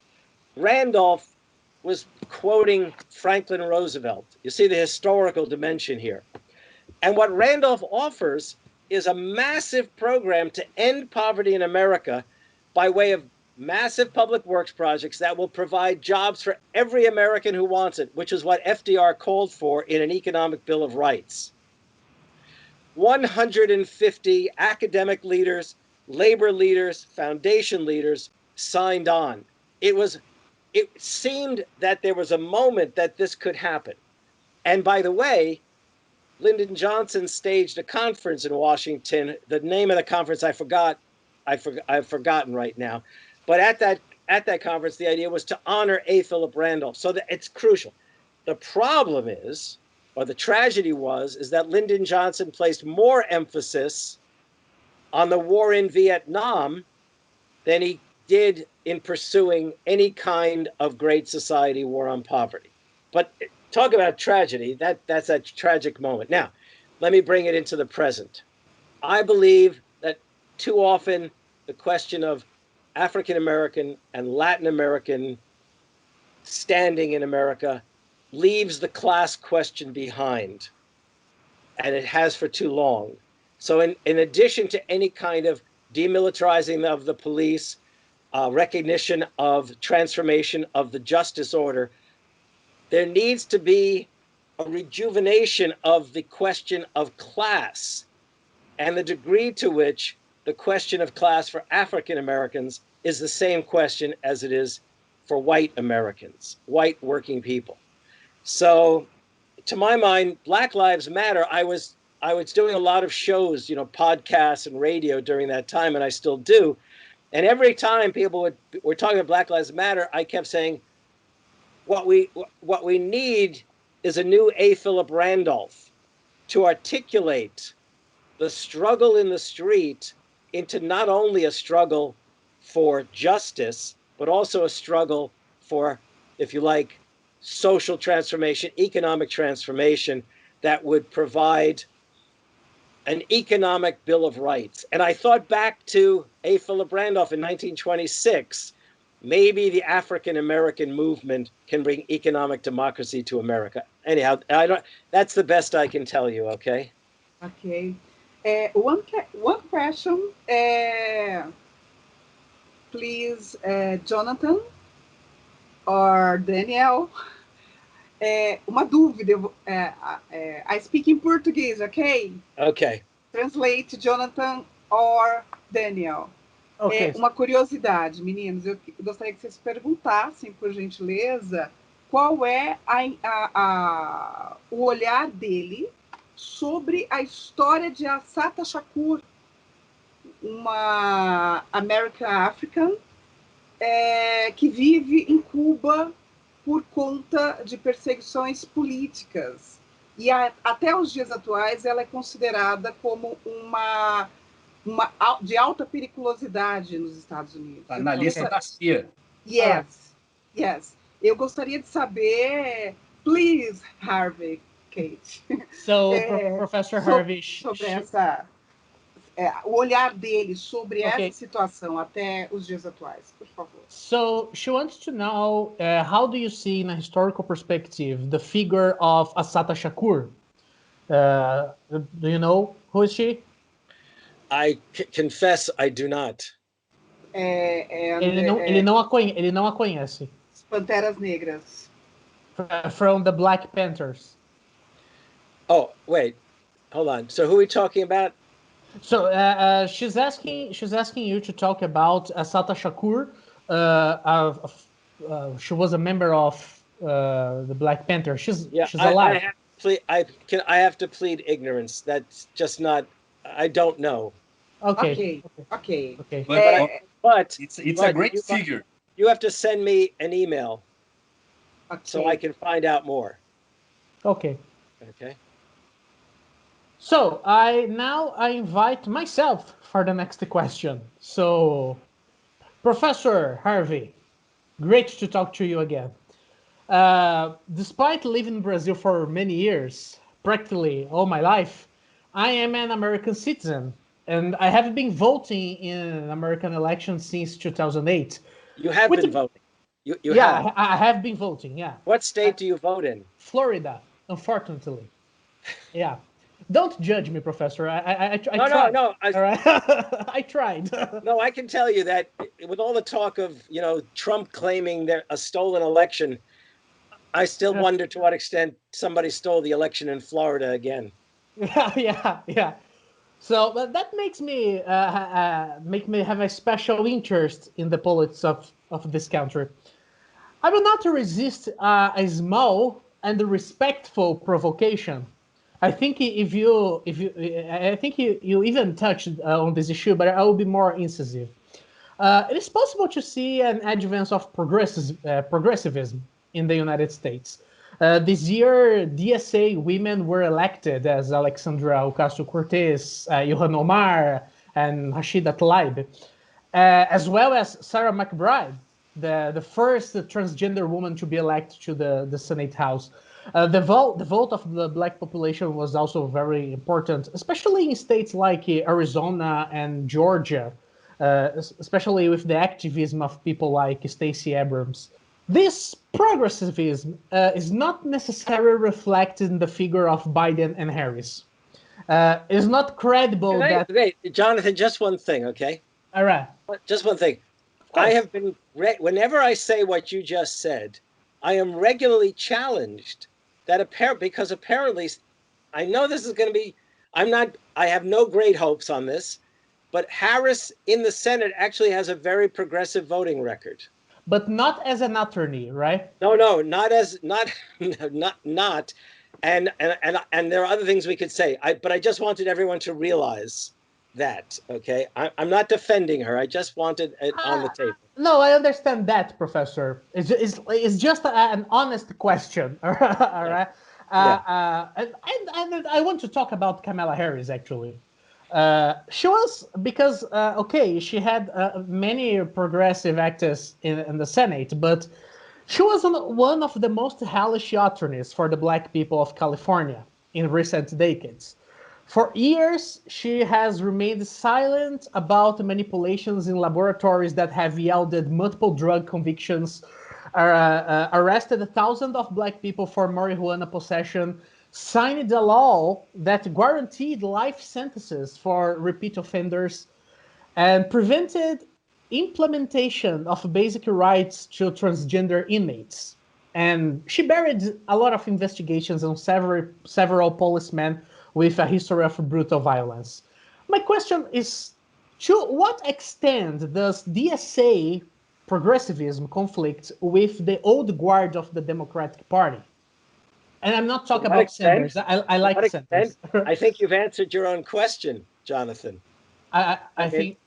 Speaker 2: Randolph was quoting Franklin Roosevelt. You see the historical dimension here. And what Randolph offers is a massive program to end poverty in America by way of massive public works projects that will provide jobs for every American who wants it, which is what FDR called for in an economic Bill of Rights. 150 academic leaders, labor leaders, foundation leaders signed on. It seemed that there was a moment that this could happen. And by the way, Lyndon Johnson staged a conference in Washington. The name of the conference I've forgotten right now. But at that conference, the idea was to honor A. Philip Randolph. So that it's crucial. The problem is, or the tragedy was, is that Lyndon Johnson placed more emphasis on the war in Vietnam than he did in pursuing any kind of Great Society war on poverty. But talk about tragedy, that's a tragic moment. Now, let me bring it into the present. I believe that too often the question of African American and Latin American standing in America leaves the class question behind, and it has for too long. So in addition to any kind of demilitarizing of the police, recognition of transformation of the justice order, there needs to be a rejuvenation of the question of class and the degree to which the question of class for African Americans is the same question as it is for white Americans, white working people. So to my mind, Black Lives Matter, I was doing a lot of shows, podcasts and radio during that time, and I still do. And every time people were talking about Black Lives Matter, I kept saying, what we need is a new A. Philip Randolph to articulate the struggle in the street into not only a struggle for justice, but also a struggle for, if you like, social transformation, economic transformation that would provide an economic bill of rights. And I thought back to A. Philip Randolph in 1926. Maybe the African American movement can bring economic democracy to America. Anyhow, that's the best I can tell you, okay?
Speaker 9: Okay. One question, please, Jonathan or Daniel. Uma dúvida, I speak in Portuguese, okay?
Speaker 2: Okay.
Speaker 9: Translate Jonathan or Daniel.
Speaker 1: Okay.
Speaker 9: Uma curiosidade, meninos, eu gostaria que vocês perguntassem, por gentileza, qual é o olhar dele sobre a história de Assata Shakur, uma American African que vive em Cuba por conta de perseguições políticas. E até os dias atuais ela é considerada como uma de alta periculosidade nos Estados Unidos.
Speaker 8: Na lista da CIA.
Speaker 9: Yes. Eu gostaria de saber, please, Harvey, Kate.
Speaker 1: So, Professor Harvey,
Speaker 9: sobre o olhar dele sobre essa situação até os dias atuais, por favor.
Speaker 1: So she wants to know how do you see, in a historical perspective, the figure of Assata Shakur? Do you know who is she?
Speaker 2: I confess I do not.
Speaker 1: Ele não a conhece.
Speaker 9: Panteras Negras.
Speaker 1: From the Black Panthers.
Speaker 2: Oh, wait. Hold on. So who are we talking about?
Speaker 1: So she's asking you to talk about Assata Shakur. She was a member of the Black Panther. She's alive.
Speaker 2: I have to plead ignorance. That's just not. I don't know.
Speaker 1: Okay.
Speaker 2: But
Speaker 8: it's a great figure.
Speaker 2: You have to send me an email so I can find out more.
Speaker 1: Okay.
Speaker 2: So
Speaker 1: I invite myself for the next question. So, Professor Harvey, great to talk to you again. Despite living in Brazil for many years, practically all my life, I am an American citizen, and I have been voting in American elections since 2008.
Speaker 2: You have been voting? You have?
Speaker 1: I have been voting, yeah.
Speaker 2: What state do you vote in?
Speaker 1: Florida, unfortunately. Yeah. Don't judge me, Professor. I tried.
Speaker 2: No.
Speaker 1: All right. I tried.
Speaker 2: No, I can tell you that with all the talk of, Trump claiming a stolen election, I still wonder to what extent somebody stole the election in Florida again.
Speaker 1: Yeah. So, but that makes me have a special interest in the politics of this country. I will not resist a small and respectful provocation. I think you even touched on this issue, but I will be more incisive. It is possible to see an advance of progressivism in the United States. This year, DSA women were elected as Alexandra Ocasio-Cortez, Ilhan Omar, and Rashida Tlaib, as well as Sarah McBride, the first transgender woman to be elected to the Senate House. The vote of the Black population was also very important, especially in states like Arizona and Georgia, especially with the activism of people like Stacey Abrams. This progressivism is not necessarily reflected in the figure of Biden and Harris. It is not credible that...
Speaker 2: Wait, Jonathan, just one thing, okay?
Speaker 1: All right.
Speaker 2: Just one thing. I have been, whenever I say what you just said, I am regularly challenged because apparently, I know this is going to be, I have no great hopes on this, but Harris in the Senate actually has a very progressive voting record.
Speaker 1: But not as an attorney, right?
Speaker 2: No, not. And there are other things we could say. But I just wanted everyone to realize that, okay? I'm not defending her. I just wanted it on the table.
Speaker 1: No, I understand that, Professor. It's just an honest question, all right? And I want to talk about Kamala Harris, actually. She was, because, she had many progressive actors in the Senate, but she was one of the most hellish attorneys for the Black people of California in recent decades. For years, she has remained silent about manipulations in laboratories that have yielded multiple drug convictions, arrested thousands of Black people for marijuana possession, signed a law that guaranteed life sentences for repeat offenders, and prevented implementation of basic rights to transgender inmates. And she buried a lot of investigations on several policemen with a history of brutal violence. My question is, to what extent does DSA progressivism conflict with the old guard of the Democratic Party? And I'm not talking about Sanders. I like Sanders.
Speaker 2: I think you've answered your own question, Jonathan.
Speaker 1: I think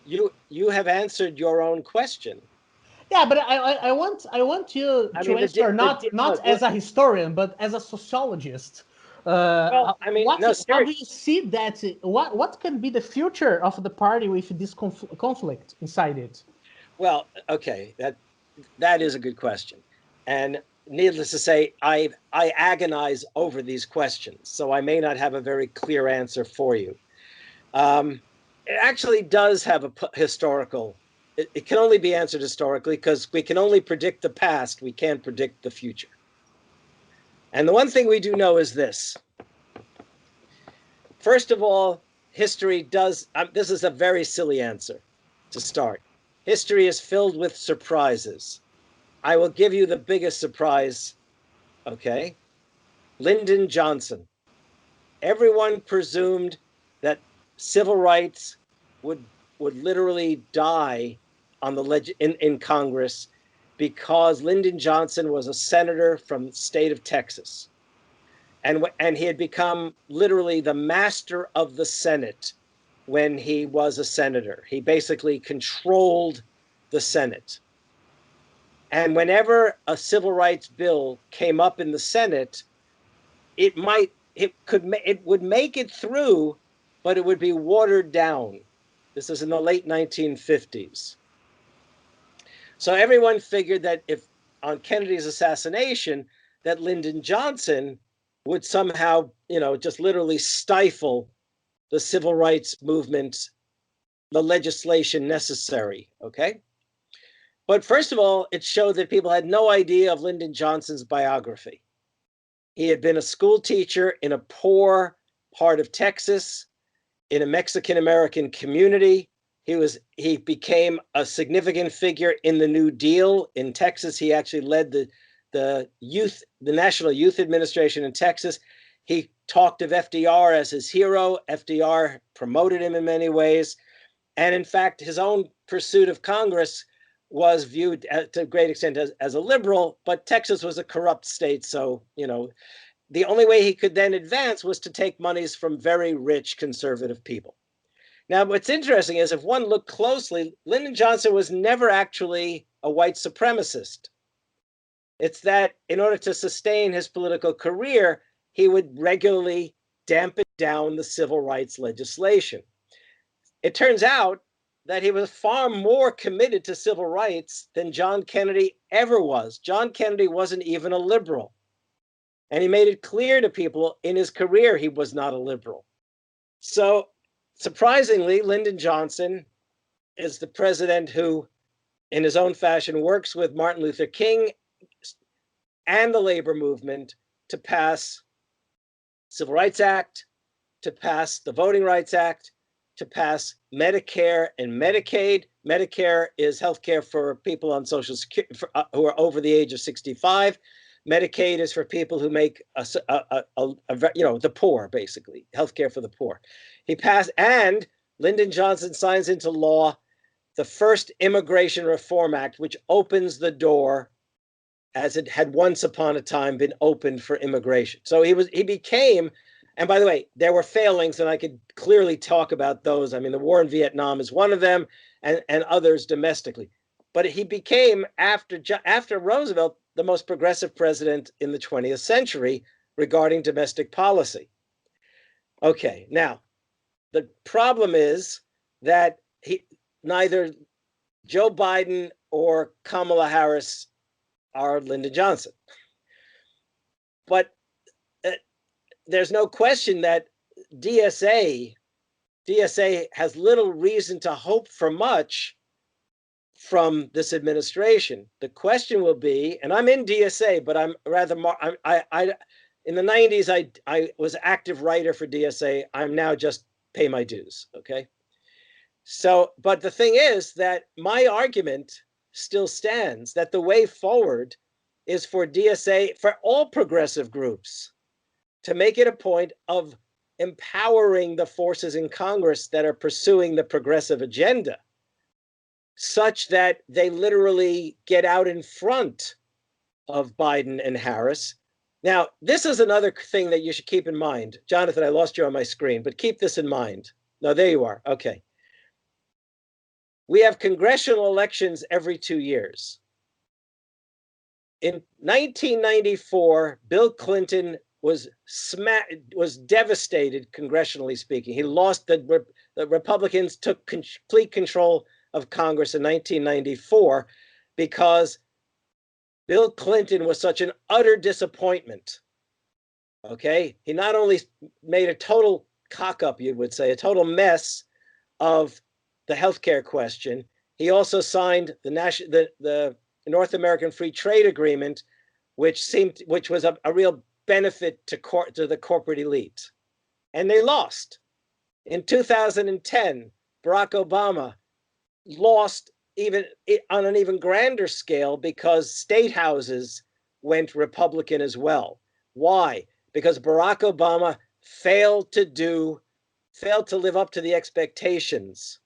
Speaker 2: you have answered your own question.
Speaker 1: Yeah, but I want you to answer not as a historian, but as a sociologist.
Speaker 2: Well, I mean,
Speaker 1: how do you see that? What can be the future of the party with this conflict inside it?
Speaker 2: Well, okay, that is a good question, and needless to say, I agonize over these questions, so I may not have a very clear answer for you. It actually does have a historical. It can only be answered historically because we can only predict the past. We can't predict the future. And the one thing we do know is this. First of all, history does, this is a very silly answer to start. History is filled with surprises. I will give you the biggest surprise, okay? Lyndon Johnson. Everyone presumed that civil rights would literally die on the in Congress because Lyndon Johnson was a senator from the state of Texas. And he had become literally the master of the Senate when he was a senator. He basically controlled the Senate. And whenever a civil rights bill came up in the Senate, it would make it through, but it would be watered down. This is in the late 1950s. So everyone figured that if on Kennedy's assassination, that Lyndon Johnson would somehow, just literally stifle the civil rights movement, the legislation necessary, okay? But first of all, it showed that people had no idea of Lyndon Johnson's biography. He had been a school teacher in a poor part of Texas, in a Mexican-American community. He became a significant figure in the New Deal in Texas. He actually led the National Youth Administration in Texas. He talked of FDR as his hero. FDR promoted him in many ways. And in fact, his own pursuit of Congress was viewed to a great extent as a liberal, but Texas was a corrupt state. So, the only way he could then advance was to take monies from very rich conservative people. Now, what's interesting is if one looked closely, Lyndon Johnson was never actually a white supremacist. It's that in order to sustain his political career, he would regularly dampen down the civil rights legislation. It turns out that he was far more committed to civil rights than John Kennedy ever was. John Kennedy wasn't even a liberal. And he made it clear to people in his career he was not a liberal. So surprisingly, Lyndon Johnson is the president who, in his own fashion, works with Martin Luther King and the labor movement to pass Civil Rights Act, to pass the Voting Rights Act, to pass Medicare and Medicaid. Medicare is healthcare for people on Social Security who are over the age of 65. Medicaid is for people who make the poor, basically, healthcare for the poor. He passed, and Lyndon Johnson signs into law the first Immigration Reform Act, which opens the door, as it had once upon a time been opened for immigration. So he became, and by the way, there were failings, and I could clearly talk about those. I mean, the war in Vietnam is one of them, and others domestically. But he became, after Roosevelt, the most progressive president in the 20th century regarding domestic policy. Okay, now, the problem is that neither Joe Biden or Kamala Harris are Lyndon Johnson. But there's no question that DSA has little reason to hope for much from this administration. The question will be, and I'm in DSA, but I'm rather more, in the 90s, I was active writer for DSA. I'm now just pay my dues, okay? So, but the thing is that my argument still stands that the way forward is for DSA, for all progressive groups, to make it a point of empowering the forces in Congress that are pursuing the progressive agenda, such that they literally get out in front of Biden and Harris. Now, this is another thing that you should keep in mind. Jonathan, I lost you on my screen, but keep this in mind. No, there you are. Okay. We have congressional elections every 2 years. In 1994, Bill Clinton was devastated, congressionally speaking. He lost, the Republicans took complete control of Congress in 1994 because Bill Clinton was such an utter disappointment. Okay, he not only made a total cock-up, you would say, a total mess of the healthcare question, he also signed the North American Free Trade Agreement, which was a real benefit to the corporate elite. And they lost. In 2010, Barack Obama lost even on an even grander scale because state houses went Republican as well. Why? Because Barack Obama failed to live up to the expectations.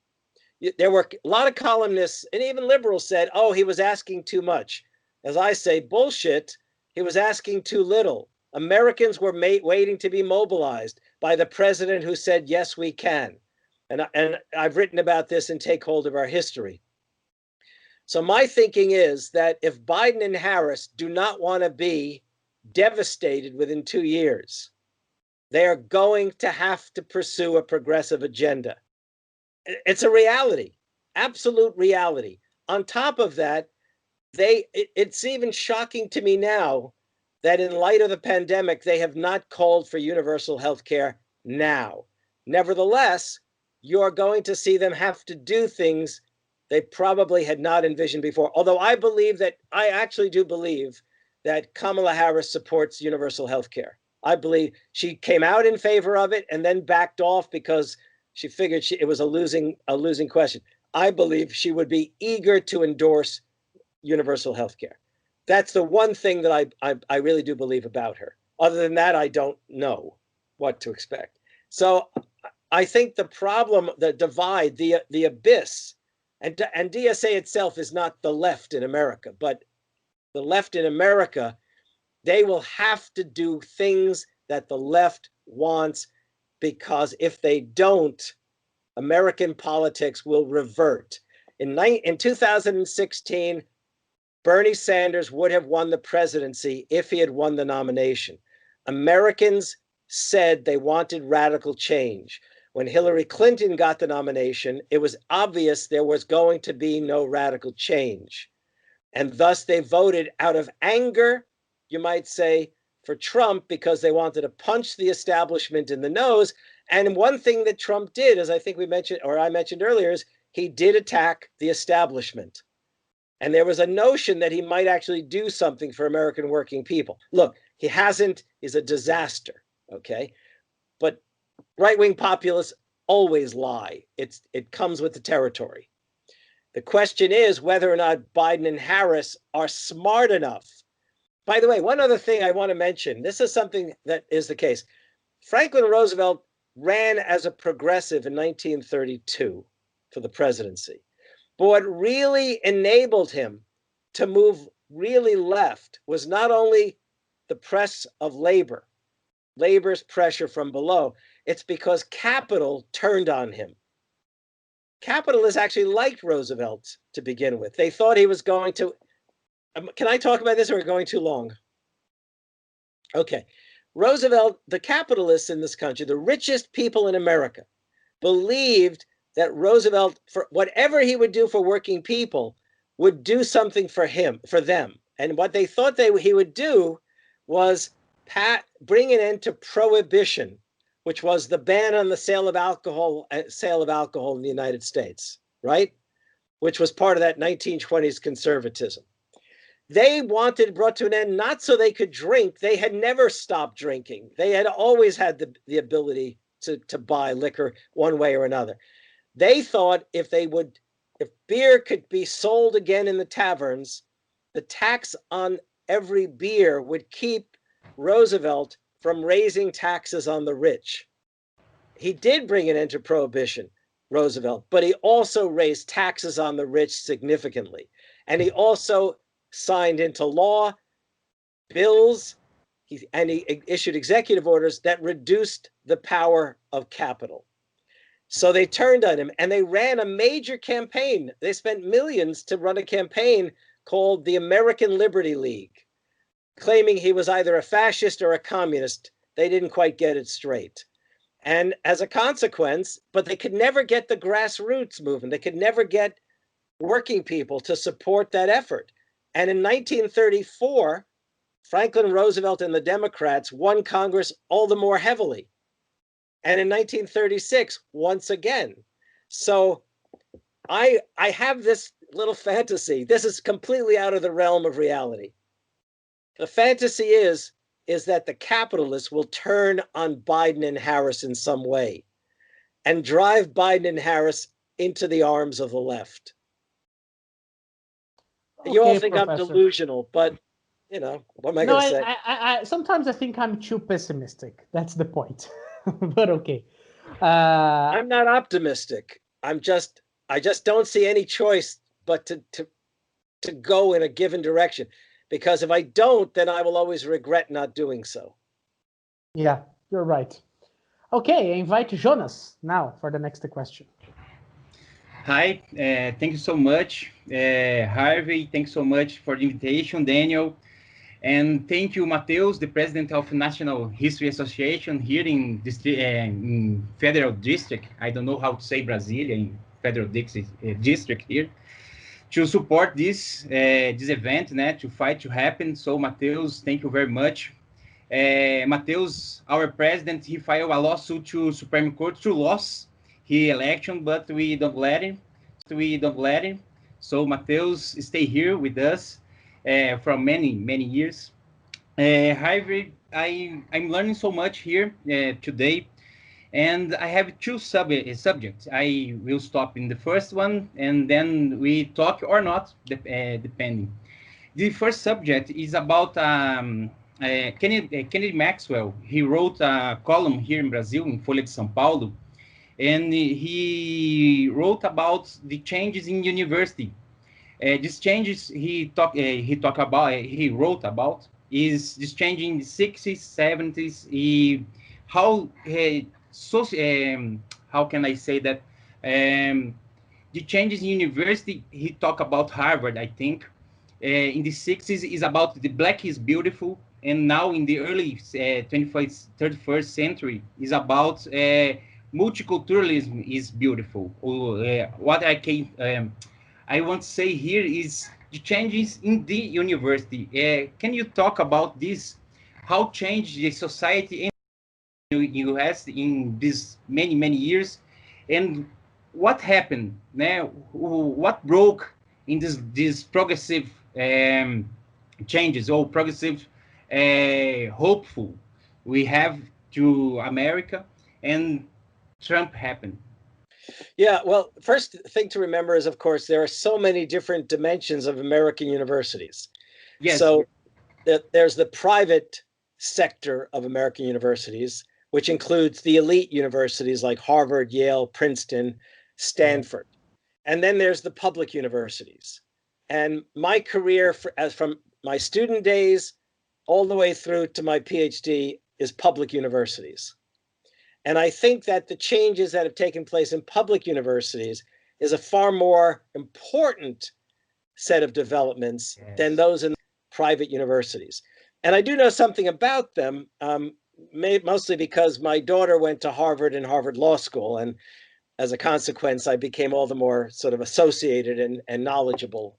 Speaker 2: There were a lot of columnists and even liberals said, oh, he was asking too much. As I say, bullshit. He was asking too little. Americans were waiting to be mobilized by the president who said, yes, we can. And I've written about this in Take Hold of Our History. So my thinking is that if Biden and Harris do not want to be devastated within 2 years, they are going to have to pursue a progressive agenda. It's a reality, absolute reality. On top of that, it's even shocking to me now that in light of the pandemic, they have not called for universal health care now. Nevertheless, you're going to see them have to do things they probably had not envisioned before. Although I actually do believe that Kamala Harris supports universal health care. I believe she came out in favor of it and then backed off because she figured it was a losing question. I believe she would be eager to endorse universal health care. That's the one thing that I really do believe about her. Other than that, I don't know what to expect. So I think the problem, the divide, the abyss, and DSA itself is not the left in America, but the left in America, they will have to do things that the left wants, because if they don't, American politics will revert. In 2016, Bernie Sanders would have won the presidency if he had won the nomination. Americans said they wanted radical change. When Hillary Clinton got the nomination, it was obvious there was going to be no radical change. And thus they voted out of anger, you might say, for Trump, because they wanted to punch the establishment in the nose. And one thing that Trump did, as I think we mentioned, or I mentioned earlier, is he did attack the establishment. And there was a notion that he might actually do something for American working people. Look, he hasn't, is a disaster, okay? But right-wing populists always lie. It comes with the territory. The question is whether or not Biden and Harris are smart enough. By the way, one other thing I want to mention, this is something that is the case. Franklin Roosevelt ran as a progressive in 1932 for the presidency. But what really enabled him to move really left was not only the press of labor, labor's pressure from below, it's because capital turned on him. Capitalists actually liked Roosevelt to begin with. They thought he was going to, can I talk about this or are we going too long? Okay. Roosevelt, the capitalists in this country, the richest people in America, believed that Roosevelt, for whatever he would do for working people, would do something for them. And what they thought he would do was bring an end to prohibition, which was the ban on the sale of alcohol in the United States, right? Which was part of that 1920s conservatism. They wanted brought to an end not so they could drink. They had never stopped drinking. They had always had the ability to buy liquor one way or another. They thought if beer could be sold again in the taverns, the tax on every beer would keep Roosevelt from raising taxes on the rich. He did bring an end to prohibition, Roosevelt, but he also raised taxes on the rich significantly. And he also signed into law bills, and he issued executive orders that reduced the power of capital. So they turned on him, and they ran a major campaign. They spent millions to run a campaign called the American Liberty League, claiming he was either a fascist or a communist. They didn't quite get it straight. And as a consequence, but they could never get the grassroots movement. They could never get working people to support that effort. And in 1934, Franklin Roosevelt and the Democrats won Congress all the more heavily. And in 1936, once again. So I have this little fantasy. This is completely out of the realm of reality. The fantasy is that the capitalists will turn on Biden and Harris in some way and drive Biden and Harris into the arms of the left. Okay, you all think Professor. I'm delusional, but you know, what am I going to say?
Speaker 1: I sometimes I think I'm too pessimistic. That's the point. But okay.
Speaker 2: I'm not optimistic. I just don't see any choice but to go in a given direction. Because if I don't, then I will always regret not doing so.
Speaker 1: Yeah, you're right. Okay, I invite Jonas now for the next question.
Speaker 10: Hi, thank you so much, Harvey. Thanks so much for the invitation, Daniel. And thank you, Mateus, the president of National History Association here in Federal District. I don't know how to say Brasilia, in Federal District here, to support this event, to fight to happen. So, Mateus, thank you very much. Mateus, our president, he filed a lawsuit to Supreme Court to lose his election, but we don't let him. So, Mateus, stay here with us for many years. Harvey, I'm learning so much here today. And I have two subjects. I will stop in the first one, and then we talk or not, depending. The first subject is about Kennedy Maxwell. He wrote a column here in Brazil, in Folha de São Paulo, and he wrote about the changes in university. These changes he wrote about is this change in the 60s, 70s, how can I say that? The changes in university, he talked about Harvard, I think. In the 60s is about the black is beautiful. And now in the early 31st century is about multiculturalism is beautiful. What I want to say here is the changes in the university. Can you talk about this? How changed the society in the US in these many years, and what happened? What broke in this progressive changes or progressive hopeful we have to America, and Trump happened?
Speaker 2: Yeah, well, first thing to remember is, of course, there are so many different dimensions of American universities.
Speaker 10: Yes.
Speaker 2: So there's the private sector of American universities, which includes the elite universities like Harvard, Yale, Princeton, Stanford. And then there's the public universities. And my career, from my student days all the way through to my PhD, is public universities. And I think that the changes that have taken place in public universities is a far more important set of developments than those in private universities. And I do know something about them, mostly because my daughter went to Harvard and Harvard Law School. And as a consequence, I became all the more sort of associated and knowledgeable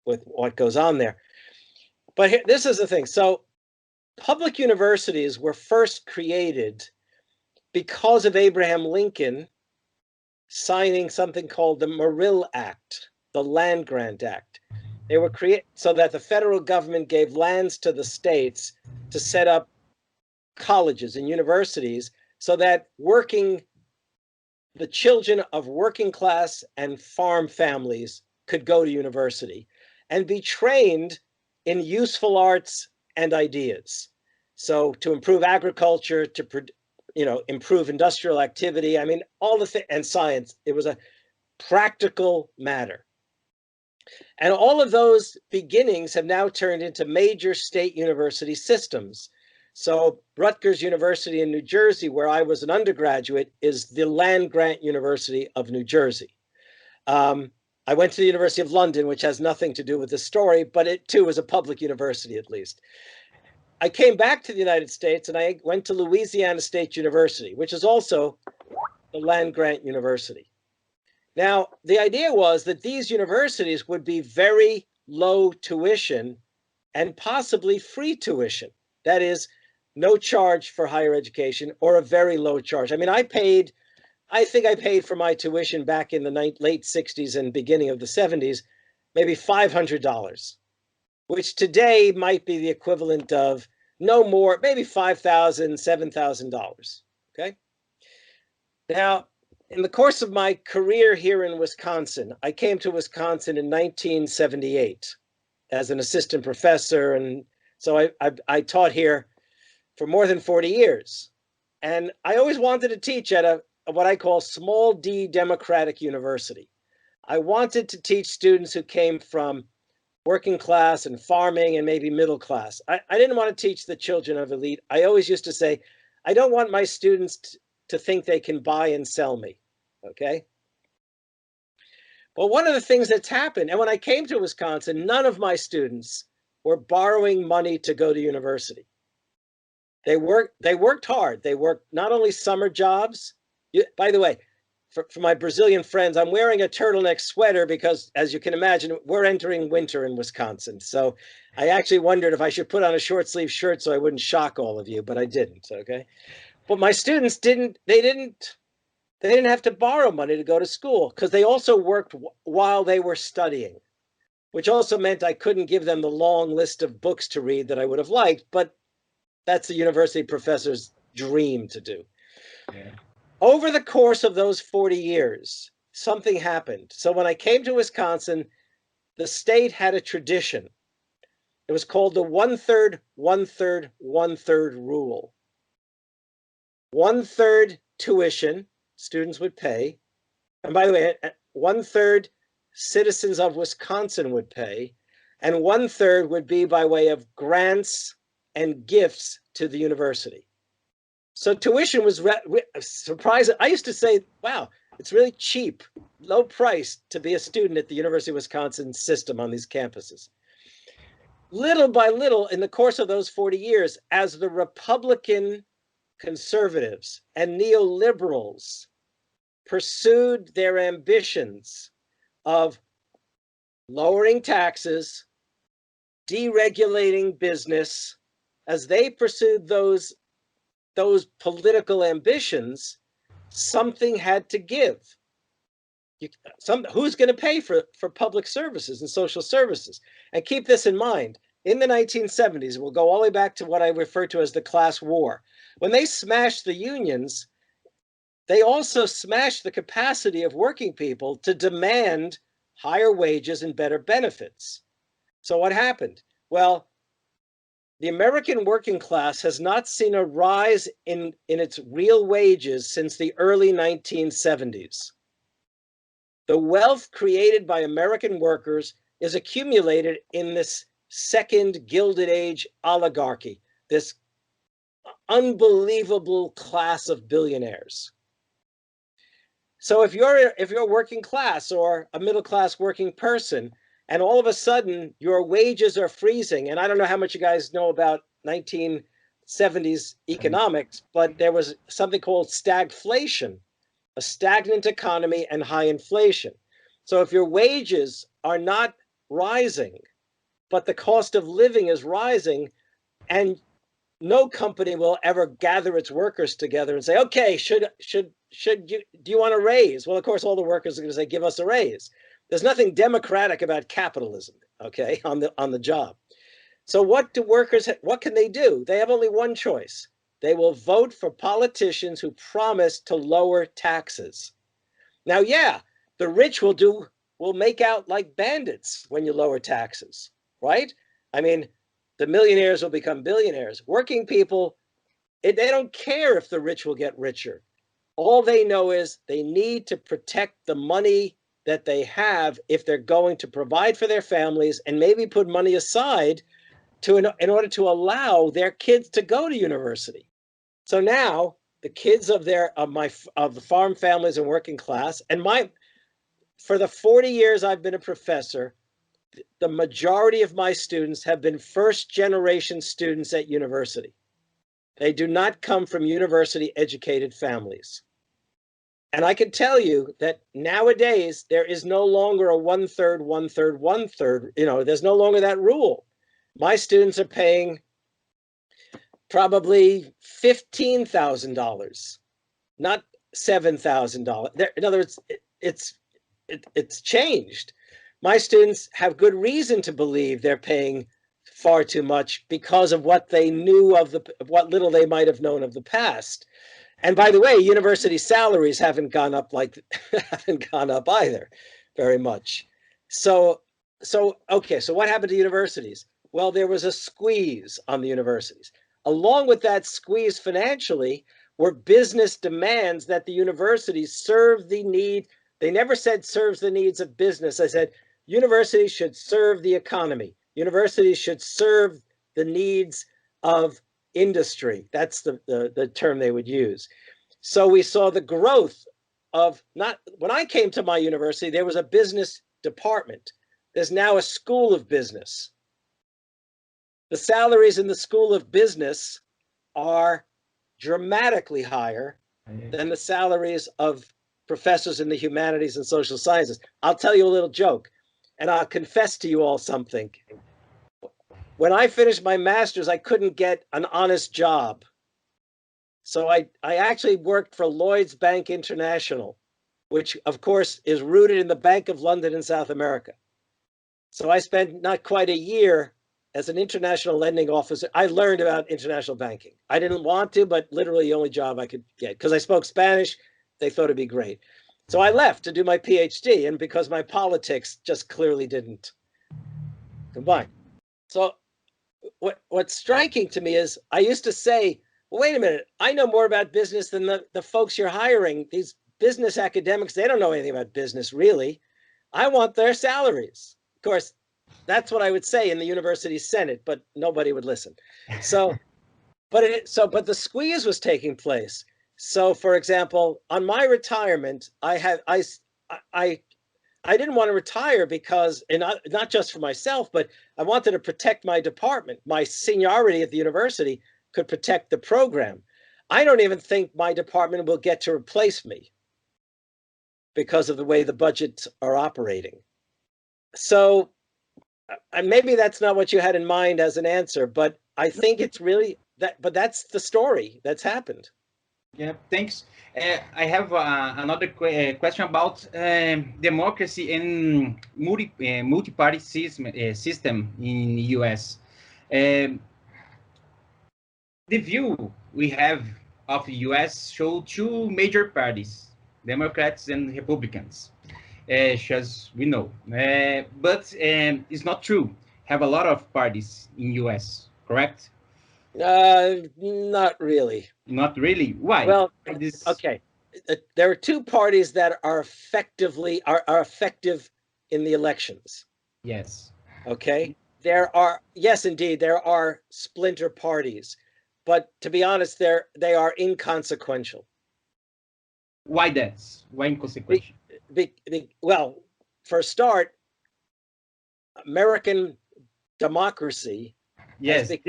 Speaker 2: with what goes on there. But this is the thing. So public universities were first created because of Abraham Lincoln signing something called the Morrill Act, the Land Grant Act. They were created so that the federal government gave lands to the states to set up colleges and universities so that the children of working class and farm families could go to university and be trained in useful arts and ideas. So to improve agriculture, to improve industrial activity, I mean, all the things, and science, it was a practical matter. And all of those beginnings have now turned into major state university systems. So Rutgers University in New Jersey, where I was an undergraduate, is the land grant University of New Jersey. I went to the University of London, which has nothing to do with this story, but it too is a public university at least. I came back to the United States and I went to Louisiana State University, which is also the land grant university. Now, the idea was that these universities would be very low tuition and possibly free tuition. That is, no charge for higher education or a very low charge. I mean, I think I paid for my tuition back in the late 60s and beginning of the 70s, maybe $500, which today might be the equivalent of no more, maybe $5,000, $7,000, okay? Now, in the course of my career here in Wisconsin, I came to Wisconsin in 1978 as an assistant professor, and so I taught here for more than 40 years. And I always wanted to teach at what I call small d democratic university. I wanted to teach students who came from working class and farming and maybe middle class. I didn't want to teach the children of elite. I always used to say, I don't want my students to think they can buy and sell me, okay? But one of the things that's happened, and when I came to Wisconsin, none of my students were borrowing money to go to university. They worked hard. They worked not only summer jobs. By the way, for my Brazilian friends, I'm wearing a turtleneck sweater because, as you can imagine, we're entering winter in Wisconsin. So I actually wondered if I should put on a short sleeve shirt so I wouldn't shock all of you, but I didn't, okay? But my students didn't have to borrow money to go to school because they also worked while they were studying, which also meant I couldn't give them the long list of books to read that I would have liked, but that's the university professor's dream to do. Yeah. Over the course of those 40 years, something happened. So when I came to Wisconsin, the state had a tradition. It was called the 1/3, 1/3, 1/3 rule. 1/3 tuition students would pay. And by the way, 1/3 citizens of Wisconsin would pay. And 1/3 would be by way of grants and gifts to the university. So tuition was surprising. I used to say, wow, it's really cheap, low price to be a student at the University of Wisconsin system on these campuses. Little by little, in the course of those 40 years, as the Republican conservatives and neoliberals pursued their ambitions of lowering taxes, deregulating business, as they pursued those political ambitions, something had to give. Who's going to pay for public services and social services? And keep this in mind, in the 1970s, we'll go all the way back to what I refer to as the class war. When they smashed the unions, they also smashed the capacity of working people to demand higher wages and better benefits. So what happened? Well, the American working class has not seen a rise in its real wages since the early 1970s. The wealth created by American workers is accumulated in this second Gilded Age oligarchy, this unbelievable class of billionaires. So if you're working class or a middle class working person, and all of a sudden your wages are freezing, and I don't know how much you guys know about 1970s economics, but there was something called stagflation, a stagnant economy and high inflation. So if your wages are not rising, but the cost of living is rising, and no company will ever gather its workers together and say, okay, do you want a raise? Well, of course, all the workers are going to say, give us a raise. There's nothing democratic about capitalism, okay, on the job. So what can they do? They have only one choice. They will vote for politicians who promise to lower taxes. Now, yeah, the rich will make out like bandits when you lower taxes, right? I mean, the millionaires will become billionaires. Working people, they don't care if the rich will get richer. All they know is they need to protect the money that they have if they're going to provide for their families and maybe put money aside in order to allow their kids to go to university. So now the kids of the farm families and working class, and for the 40 years I've been a professor, the majority of my students have been first generation students at university. They do not come from university educated families. And I can tell you that nowadays there is no longer a 1/3, 1/3, 1/3. There's no longer that rule. My students are paying probably $15,000, not $7,000. In other words, it's changed. My students have good reason to believe they're paying far too much because of what they knew what little they might have known of the past. And by the way, university salaries haven't gone up either very much. So what happened to universities? Well, there was a squeeze on the universities. Along with that squeeze financially were business demands that the universities serve the need. They never said serves the needs of business. I said universities should serve the economy. Universities should serve the needs of industry. That's the term they would use. So we saw the growth of when I came to my university, there was a business department. There's now a school of business. The salaries in the school of business are dramatically higher than the salaries of professors in the humanities and social sciences. I'll tell you a little joke, and I'll confess to you all something. When I finished my master's, I couldn't get an honest job. So I actually worked for Lloyd's Bank International, which of course is rooted in the Bank of London in South America. So I spent not quite a year as an international lending officer. I learned about international banking. I didn't want to, but literally the only job I could get, because I spoke Spanish, they thought it'd be great. So I left to do my PhD, and because my politics just clearly didn't combine. So what's striking to me is I used to say, well, wait a minute, I know more about business than the folks you're hiring. These business academics, they don't know anything about business, really. I want their salaries. Of course, that's what I would say in the university senate, but nobody would listen. So, but the squeeze was taking place. So, for example, on my retirement, I didn't want to retire because, and not just for myself, but I wanted to protect my department. My seniority at the university could protect the program. I don't even think my department will get to replace me because of the way the budgets are operating. So maybe that's not what you had in mind as an answer, but I think it's really that, but that's the story that's happened.
Speaker 10: Yeah, thanks. I have another question about democracy and multi-party system in the US. The view we have of the US show two major parties, Democrats and Republicans, as we know. But it's not true. Have a lot of parties in US, correct?
Speaker 2: Not really.
Speaker 10: Not really. Why?
Speaker 2: Well, okay. There are two parties that are effective in the elections.
Speaker 10: Yes.
Speaker 2: Okay. Yes, indeed, there are splinter parties, but to be honest, they are inconsequential.
Speaker 10: Why that? Why inconsequential?
Speaker 2: Well, for a start, American democracy.
Speaker 10: Yes, this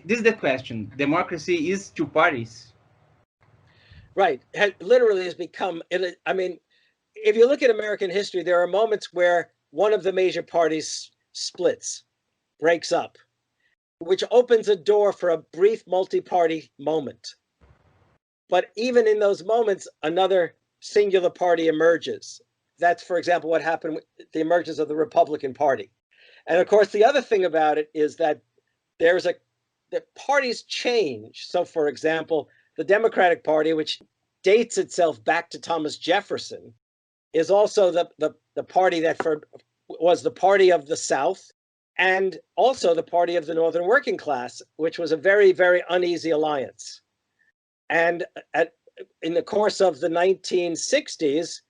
Speaker 10: is the question. Democracy is two parties.
Speaker 2: Right. Literally has become, I mean, if you look at American history, there are moments where one of the major parties splits, breaks up. which opens a door for a brief multi-party moment. But even in those moments, another singular party emerges. That's, for example, what happened with the emergence of the Republican Party. And of course, the other thing about it is that the parties change. So, for example, the Democratic Party, which dates itself back to Thomas Jefferson, is also the party that was the party of the South, and also the party of the Northern working class, which was a very, very uneasy alliance. And in the course of the 1960s,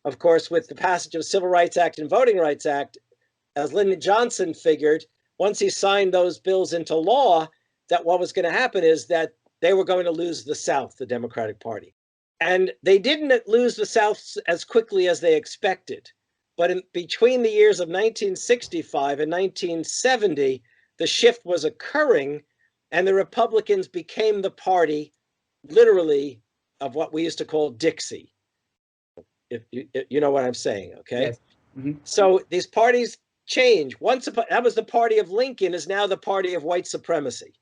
Speaker 2: of course, with the passage of the Civil Rights Act and Voting Rights Act, as Lyndon Johnson figured, once he signed those bills into law, that what was going to happen is that they were going to lose the South, the Democratic Party. And they didn't lose the South as quickly as they expected. But between the years of 1965 and 1970, the shift was occurring, and the Republicans became the party, literally, of what we used to call Dixie. If you know what I'm saying, okay?
Speaker 10: Yes. Mm-hmm.
Speaker 2: So these parties change. That was the party of Lincoln, is now the party of white supremacy,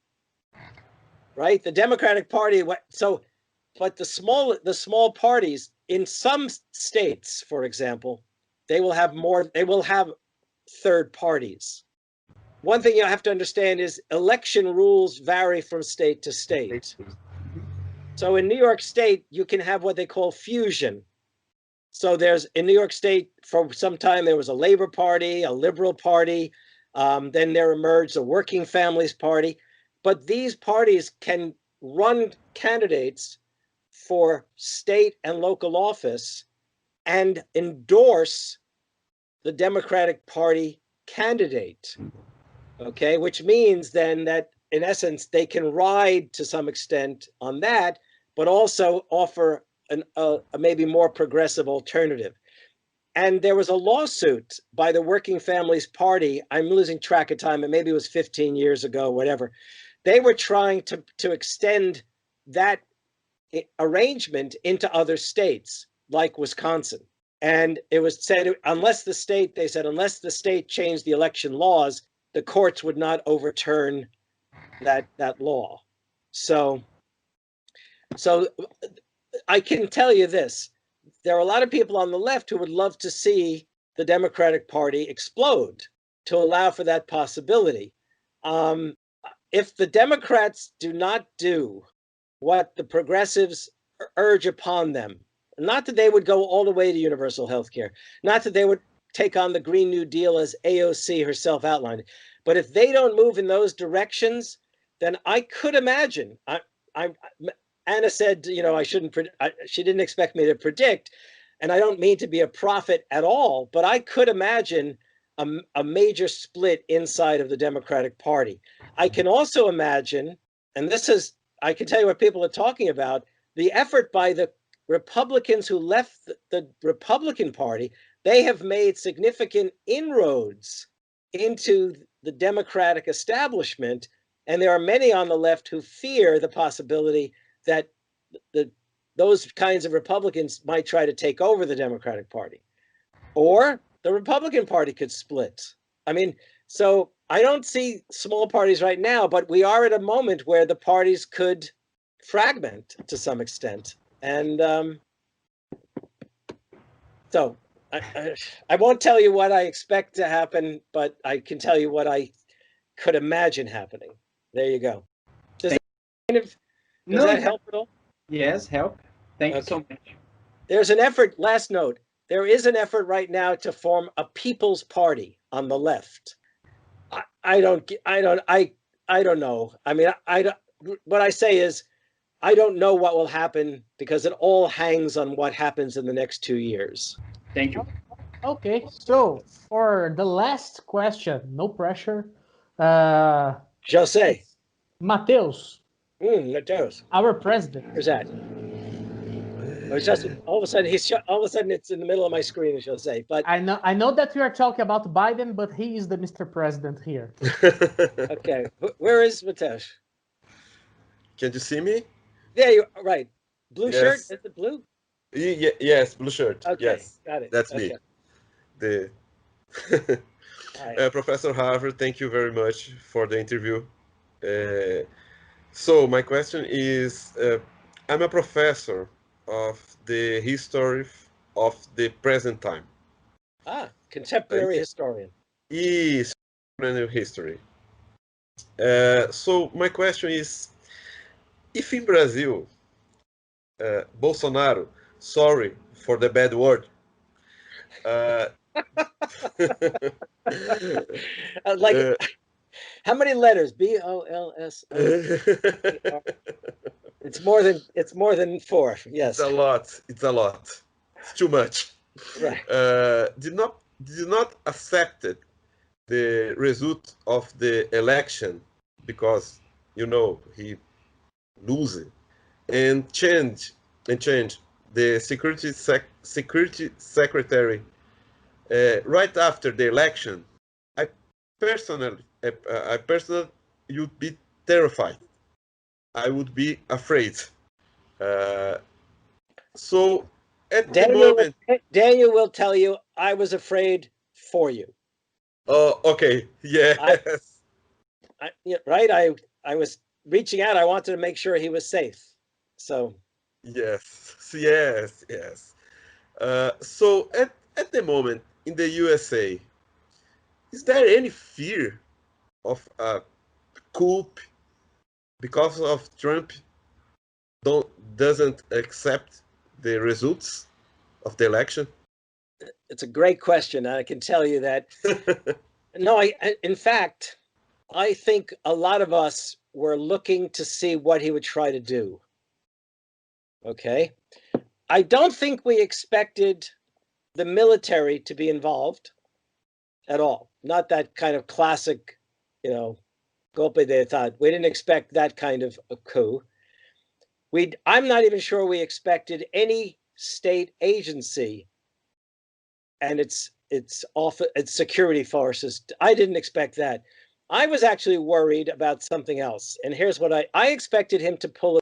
Speaker 2: right? The Democratic Party. But the small parties in some states, for example, they will have third parties. One thing you have to understand is election rules vary from state to state. So in New York State, you can have what they call fusion. So in New York State, for some time, there was a Labor Party, a Liberal Party, then there emerged a Working Families Party. But these parties can run candidates for state and local office and endorse the Democratic Party candidate, okay? Which means then that, in essence, they can ride to some extent on that, but also offer a maybe more progressive alternative. And there was a lawsuit by the Working Families Party. I'm losing track of time, and maybe it was 15 years ago, whatever. They were trying to extend that arrangement into other states, like Wisconsin. And it was said, unless the state changed the election laws, the courts would not overturn that law. So I can tell you this, there are a lot of people on the left who would love to see the Democratic Party explode to allow for that possibility. If the Democrats do not do what the progressives urge upon them, not that they would go all the way to universal health care, not that they would take on the Green New Deal as AOC herself outlined, but if they don't move in those directions, then I could imagine, Anna said, she didn't expect me to predict, and I don't mean to be a prophet at all, but I could imagine a major split inside of the Democratic Party. I can also imagine, and I can tell you what people are talking about, the effort by the Republicans who left the Republican Party. They have made significant inroads into the Democratic establishment, and there are many on the left who fear the possibility that those kinds of Republicans might try to take over the Democratic Party, or the Republican Party could split. I mean, so I don't see small parties right now, but we are at a moment where the parties could fragment to some extent. And so I won't tell you what I expect to happen, but I can tell you what I could imagine happening. There you go. Does that help at all?
Speaker 10: Yes, help. Thank you so much.
Speaker 2: There's an effort, last note, there is an effort right now to form a people's party on the left. I don't know. I mean, what I say is, I don't know what will happen because it all hangs on what happens in the next 2 years.
Speaker 10: Thank you.
Speaker 1: Okay, so for the last question, no pressure.
Speaker 2: Jose.
Speaker 1: Mateus.
Speaker 2: Mateus.
Speaker 1: Our president.
Speaker 2: Where's that? It's just all of a sudden it's in the middle of my screen, as Jose. But
Speaker 1: I know that we are talking about Biden, but he is the Mr. President here.
Speaker 2: Okay, where is Mateus?
Speaker 11: Can you see me?
Speaker 2: Yeah, you're right. Blue shirt?
Speaker 11: Yes.
Speaker 2: Is it blue?
Speaker 11: Yes, blue shirt.
Speaker 2: Okay,
Speaker 11: yes,
Speaker 2: got it.
Speaker 11: That's
Speaker 2: Okay.
Speaker 11: me.
Speaker 2: Right.
Speaker 11: Professor Harvey, thank you very much for the interview. So my question is, I'm a professor of the history of the present time.
Speaker 2: Contemporary historian.
Speaker 11: Is history. So my question is, if in Brazil, Bolsonaro, sorry for the bad word,
Speaker 2: how many letters? BOLS. It's more than 4. Yes.
Speaker 11: It's a lot. It's a lot. It's too much.
Speaker 2: Right.
Speaker 11: Did not affect the result of the election because he lose and change the security secretary right after the election. I personally would be terrified. I would be afraid. So at the moment,
Speaker 2: Daniel will tell you, I was afraid for you.
Speaker 11: Oh, okay. Yes.
Speaker 2: Right. I was reaching out. I wanted to make sure he was safe. So.
Speaker 11: Yes. So at the moment in the USA, is there any fear of a coup because of Trump doesn't accept the results of the election?
Speaker 2: It's a great question. I can tell you that. No, in fact, I think a lot of us were looking to see what he would try to do. Okay. I don't think we expected the military to be involved at all. Not that kind of classic, golpe d'etat. We didn't expect that kind of a coup. I'm not even sure we expected any state agency and its security forces. I didn't expect that. I was actually worried about something else. And here's what I expected him to pull,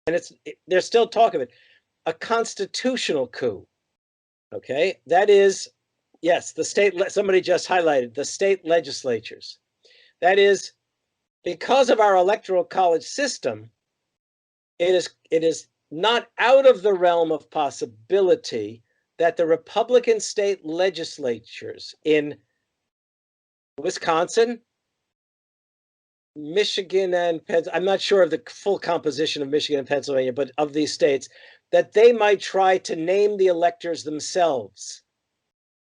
Speaker 2: and there's still talk of it, a constitutional coup. Okay, that is, yes, somebody just highlighted the state legislatures. That is, because of our electoral college system, it is not out of the realm of possibility that the Republican state legislatures in Wisconsin, Michigan, and I'm not sure of the full composition of Michigan and Pennsylvania, but of these states, that they might try to name the electors themselves,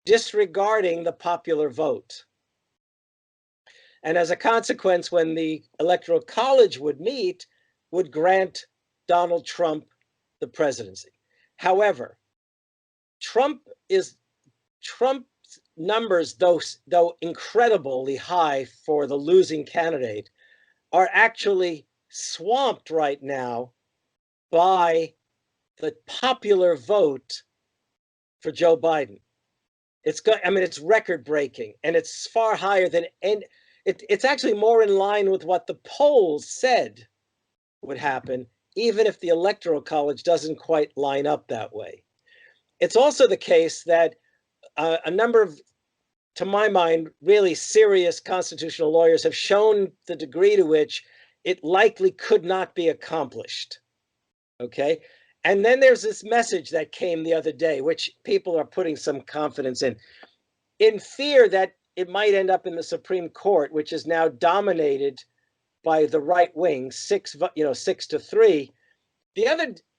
Speaker 2: disregarding the popular vote. And as a consequence, when the Electoral College would meet, would grant Donald Trump the presidency. However, Trump's numbers, though incredibly high for the losing candidate, are actually swamped right now by the popular vote for Joe Biden. It's record breaking, and it's far higher than, and it's actually more in line with what the polls said would happen, even if the Electoral College doesn't quite line up that way. It's also the case that a number of, to my mind, really serious constitutional lawyers have shown the degree to which it likely could not be accomplished. Okay. And then there's this message that came the other day, which people are putting some confidence in fear that it might end up in the Supreme Court, which is now dominated by the right wing, 6-3.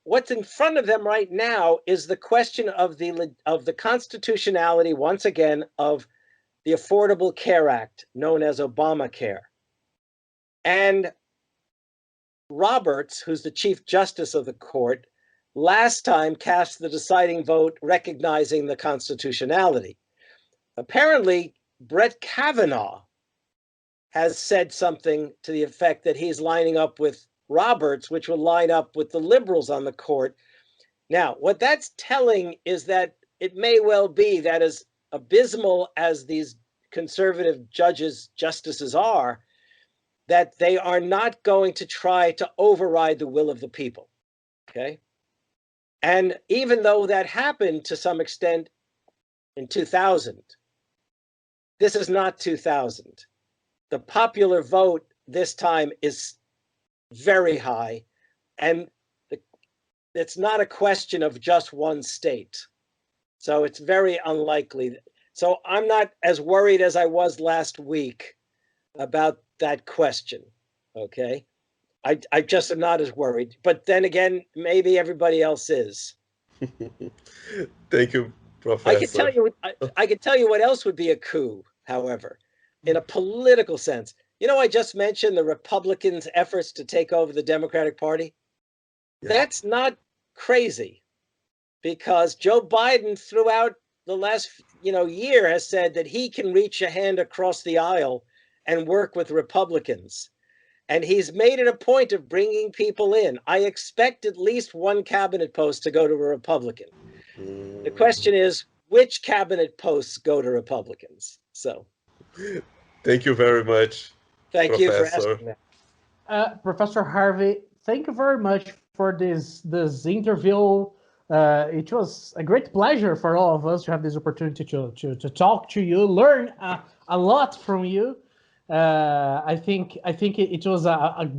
Speaker 2: What's in front of them right now is the question of the constitutionality, once again, of the Affordable Care Act, known as Obamacare. And Roberts, who's the Chief Justice of the court, last time cast the deciding vote recognizing the constitutionality. Apparently, Brett Kavanaugh has said something to the effect that he's lining up with Roberts, which will line up with the liberals on the court. Now, what that's telling is that it may well be that, as abysmal as these conservative justices are, that they are not going to try to override the will of the people. Okay. And even though that happened to some extent in 2000, this is not 2000. The popular vote this time is very high, and it's not a question of just one state. So it's very unlikely. So I'm not as worried as I was last week about that question, okay? I just am not as worried. But then again, maybe everybody else is.
Speaker 11: Thank you, Professor.
Speaker 2: I could tell you what else would be a coup, however, in a political sense. You know, I just mentioned the Republicans' efforts to take over the Democratic Party. Yeah. That's not crazy, because Joe Biden throughout the last year has said that he can reach a hand across the aisle and work with Republicans. And he's made it a point of bringing people in. I expect at least one cabinet post to go to a Republican. The question is, which cabinet posts go to Republicans? So,
Speaker 11: thank you very much.
Speaker 2: Thank
Speaker 11: Professor.
Speaker 2: you for asking
Speaker 1: that. Professor Harvey, thank you very much for this interview. It was a great pleasure for all of us to have this opportunity to talk to you, learn a lot from you. I think it was a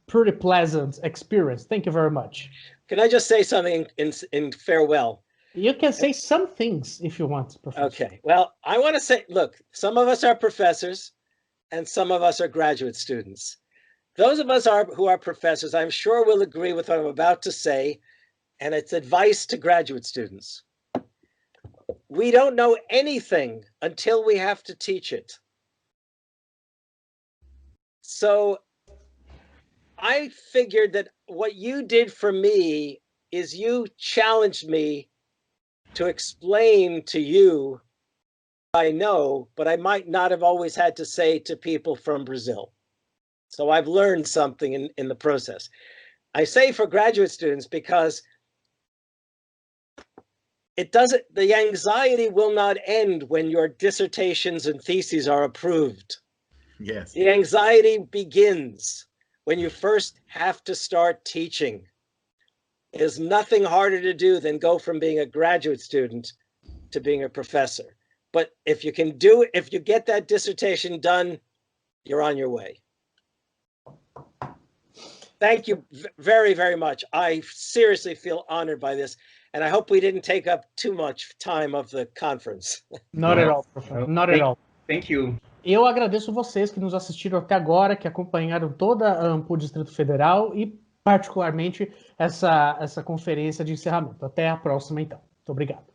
Speaker 1: pretty pleasant experience. Thank you very much.
Speaker 2: Can I just say something in farewell?
Speaker 1: You can say some things if you want, Professor.
Speaker 2: Okay. Well, I want to say, look, some of us are professors and some of us are graduate students. Those of us who are professors, I'm sure will agree with what I'm about to say, and it's advice to graduate students. We don't know anything until we have to teach it. So I figured that what you did for me is you challenged me to explain to you what I know, but I might not have always had to say to people from Brazil. So I've learned something in the process. I say for graduate students because the anxiety will not end when your dissertations and theses are approved.
Speaker 3: Yes.
Speaker 2: The anxiety begins when you first have to start teaching. There's nothing harder to do than go from being a graduate student to being a professor. But if you can do it, if you get that dissertation done, you're on your way. Thank you very, very much. I seriously feel honored by this, and I hope we didn't take up too much time of the conference.
Speaker 1: Not at all, Professor. Not at all.
Speaker 10: Thank you.
Speaker 1: Eu agradeço vocês que nos assistiram até agora, que acompanharam toda a AMPU Distrito Federal e, particularmente, essa conferência de encerramento. Até a próxima, então. Muito obrigado.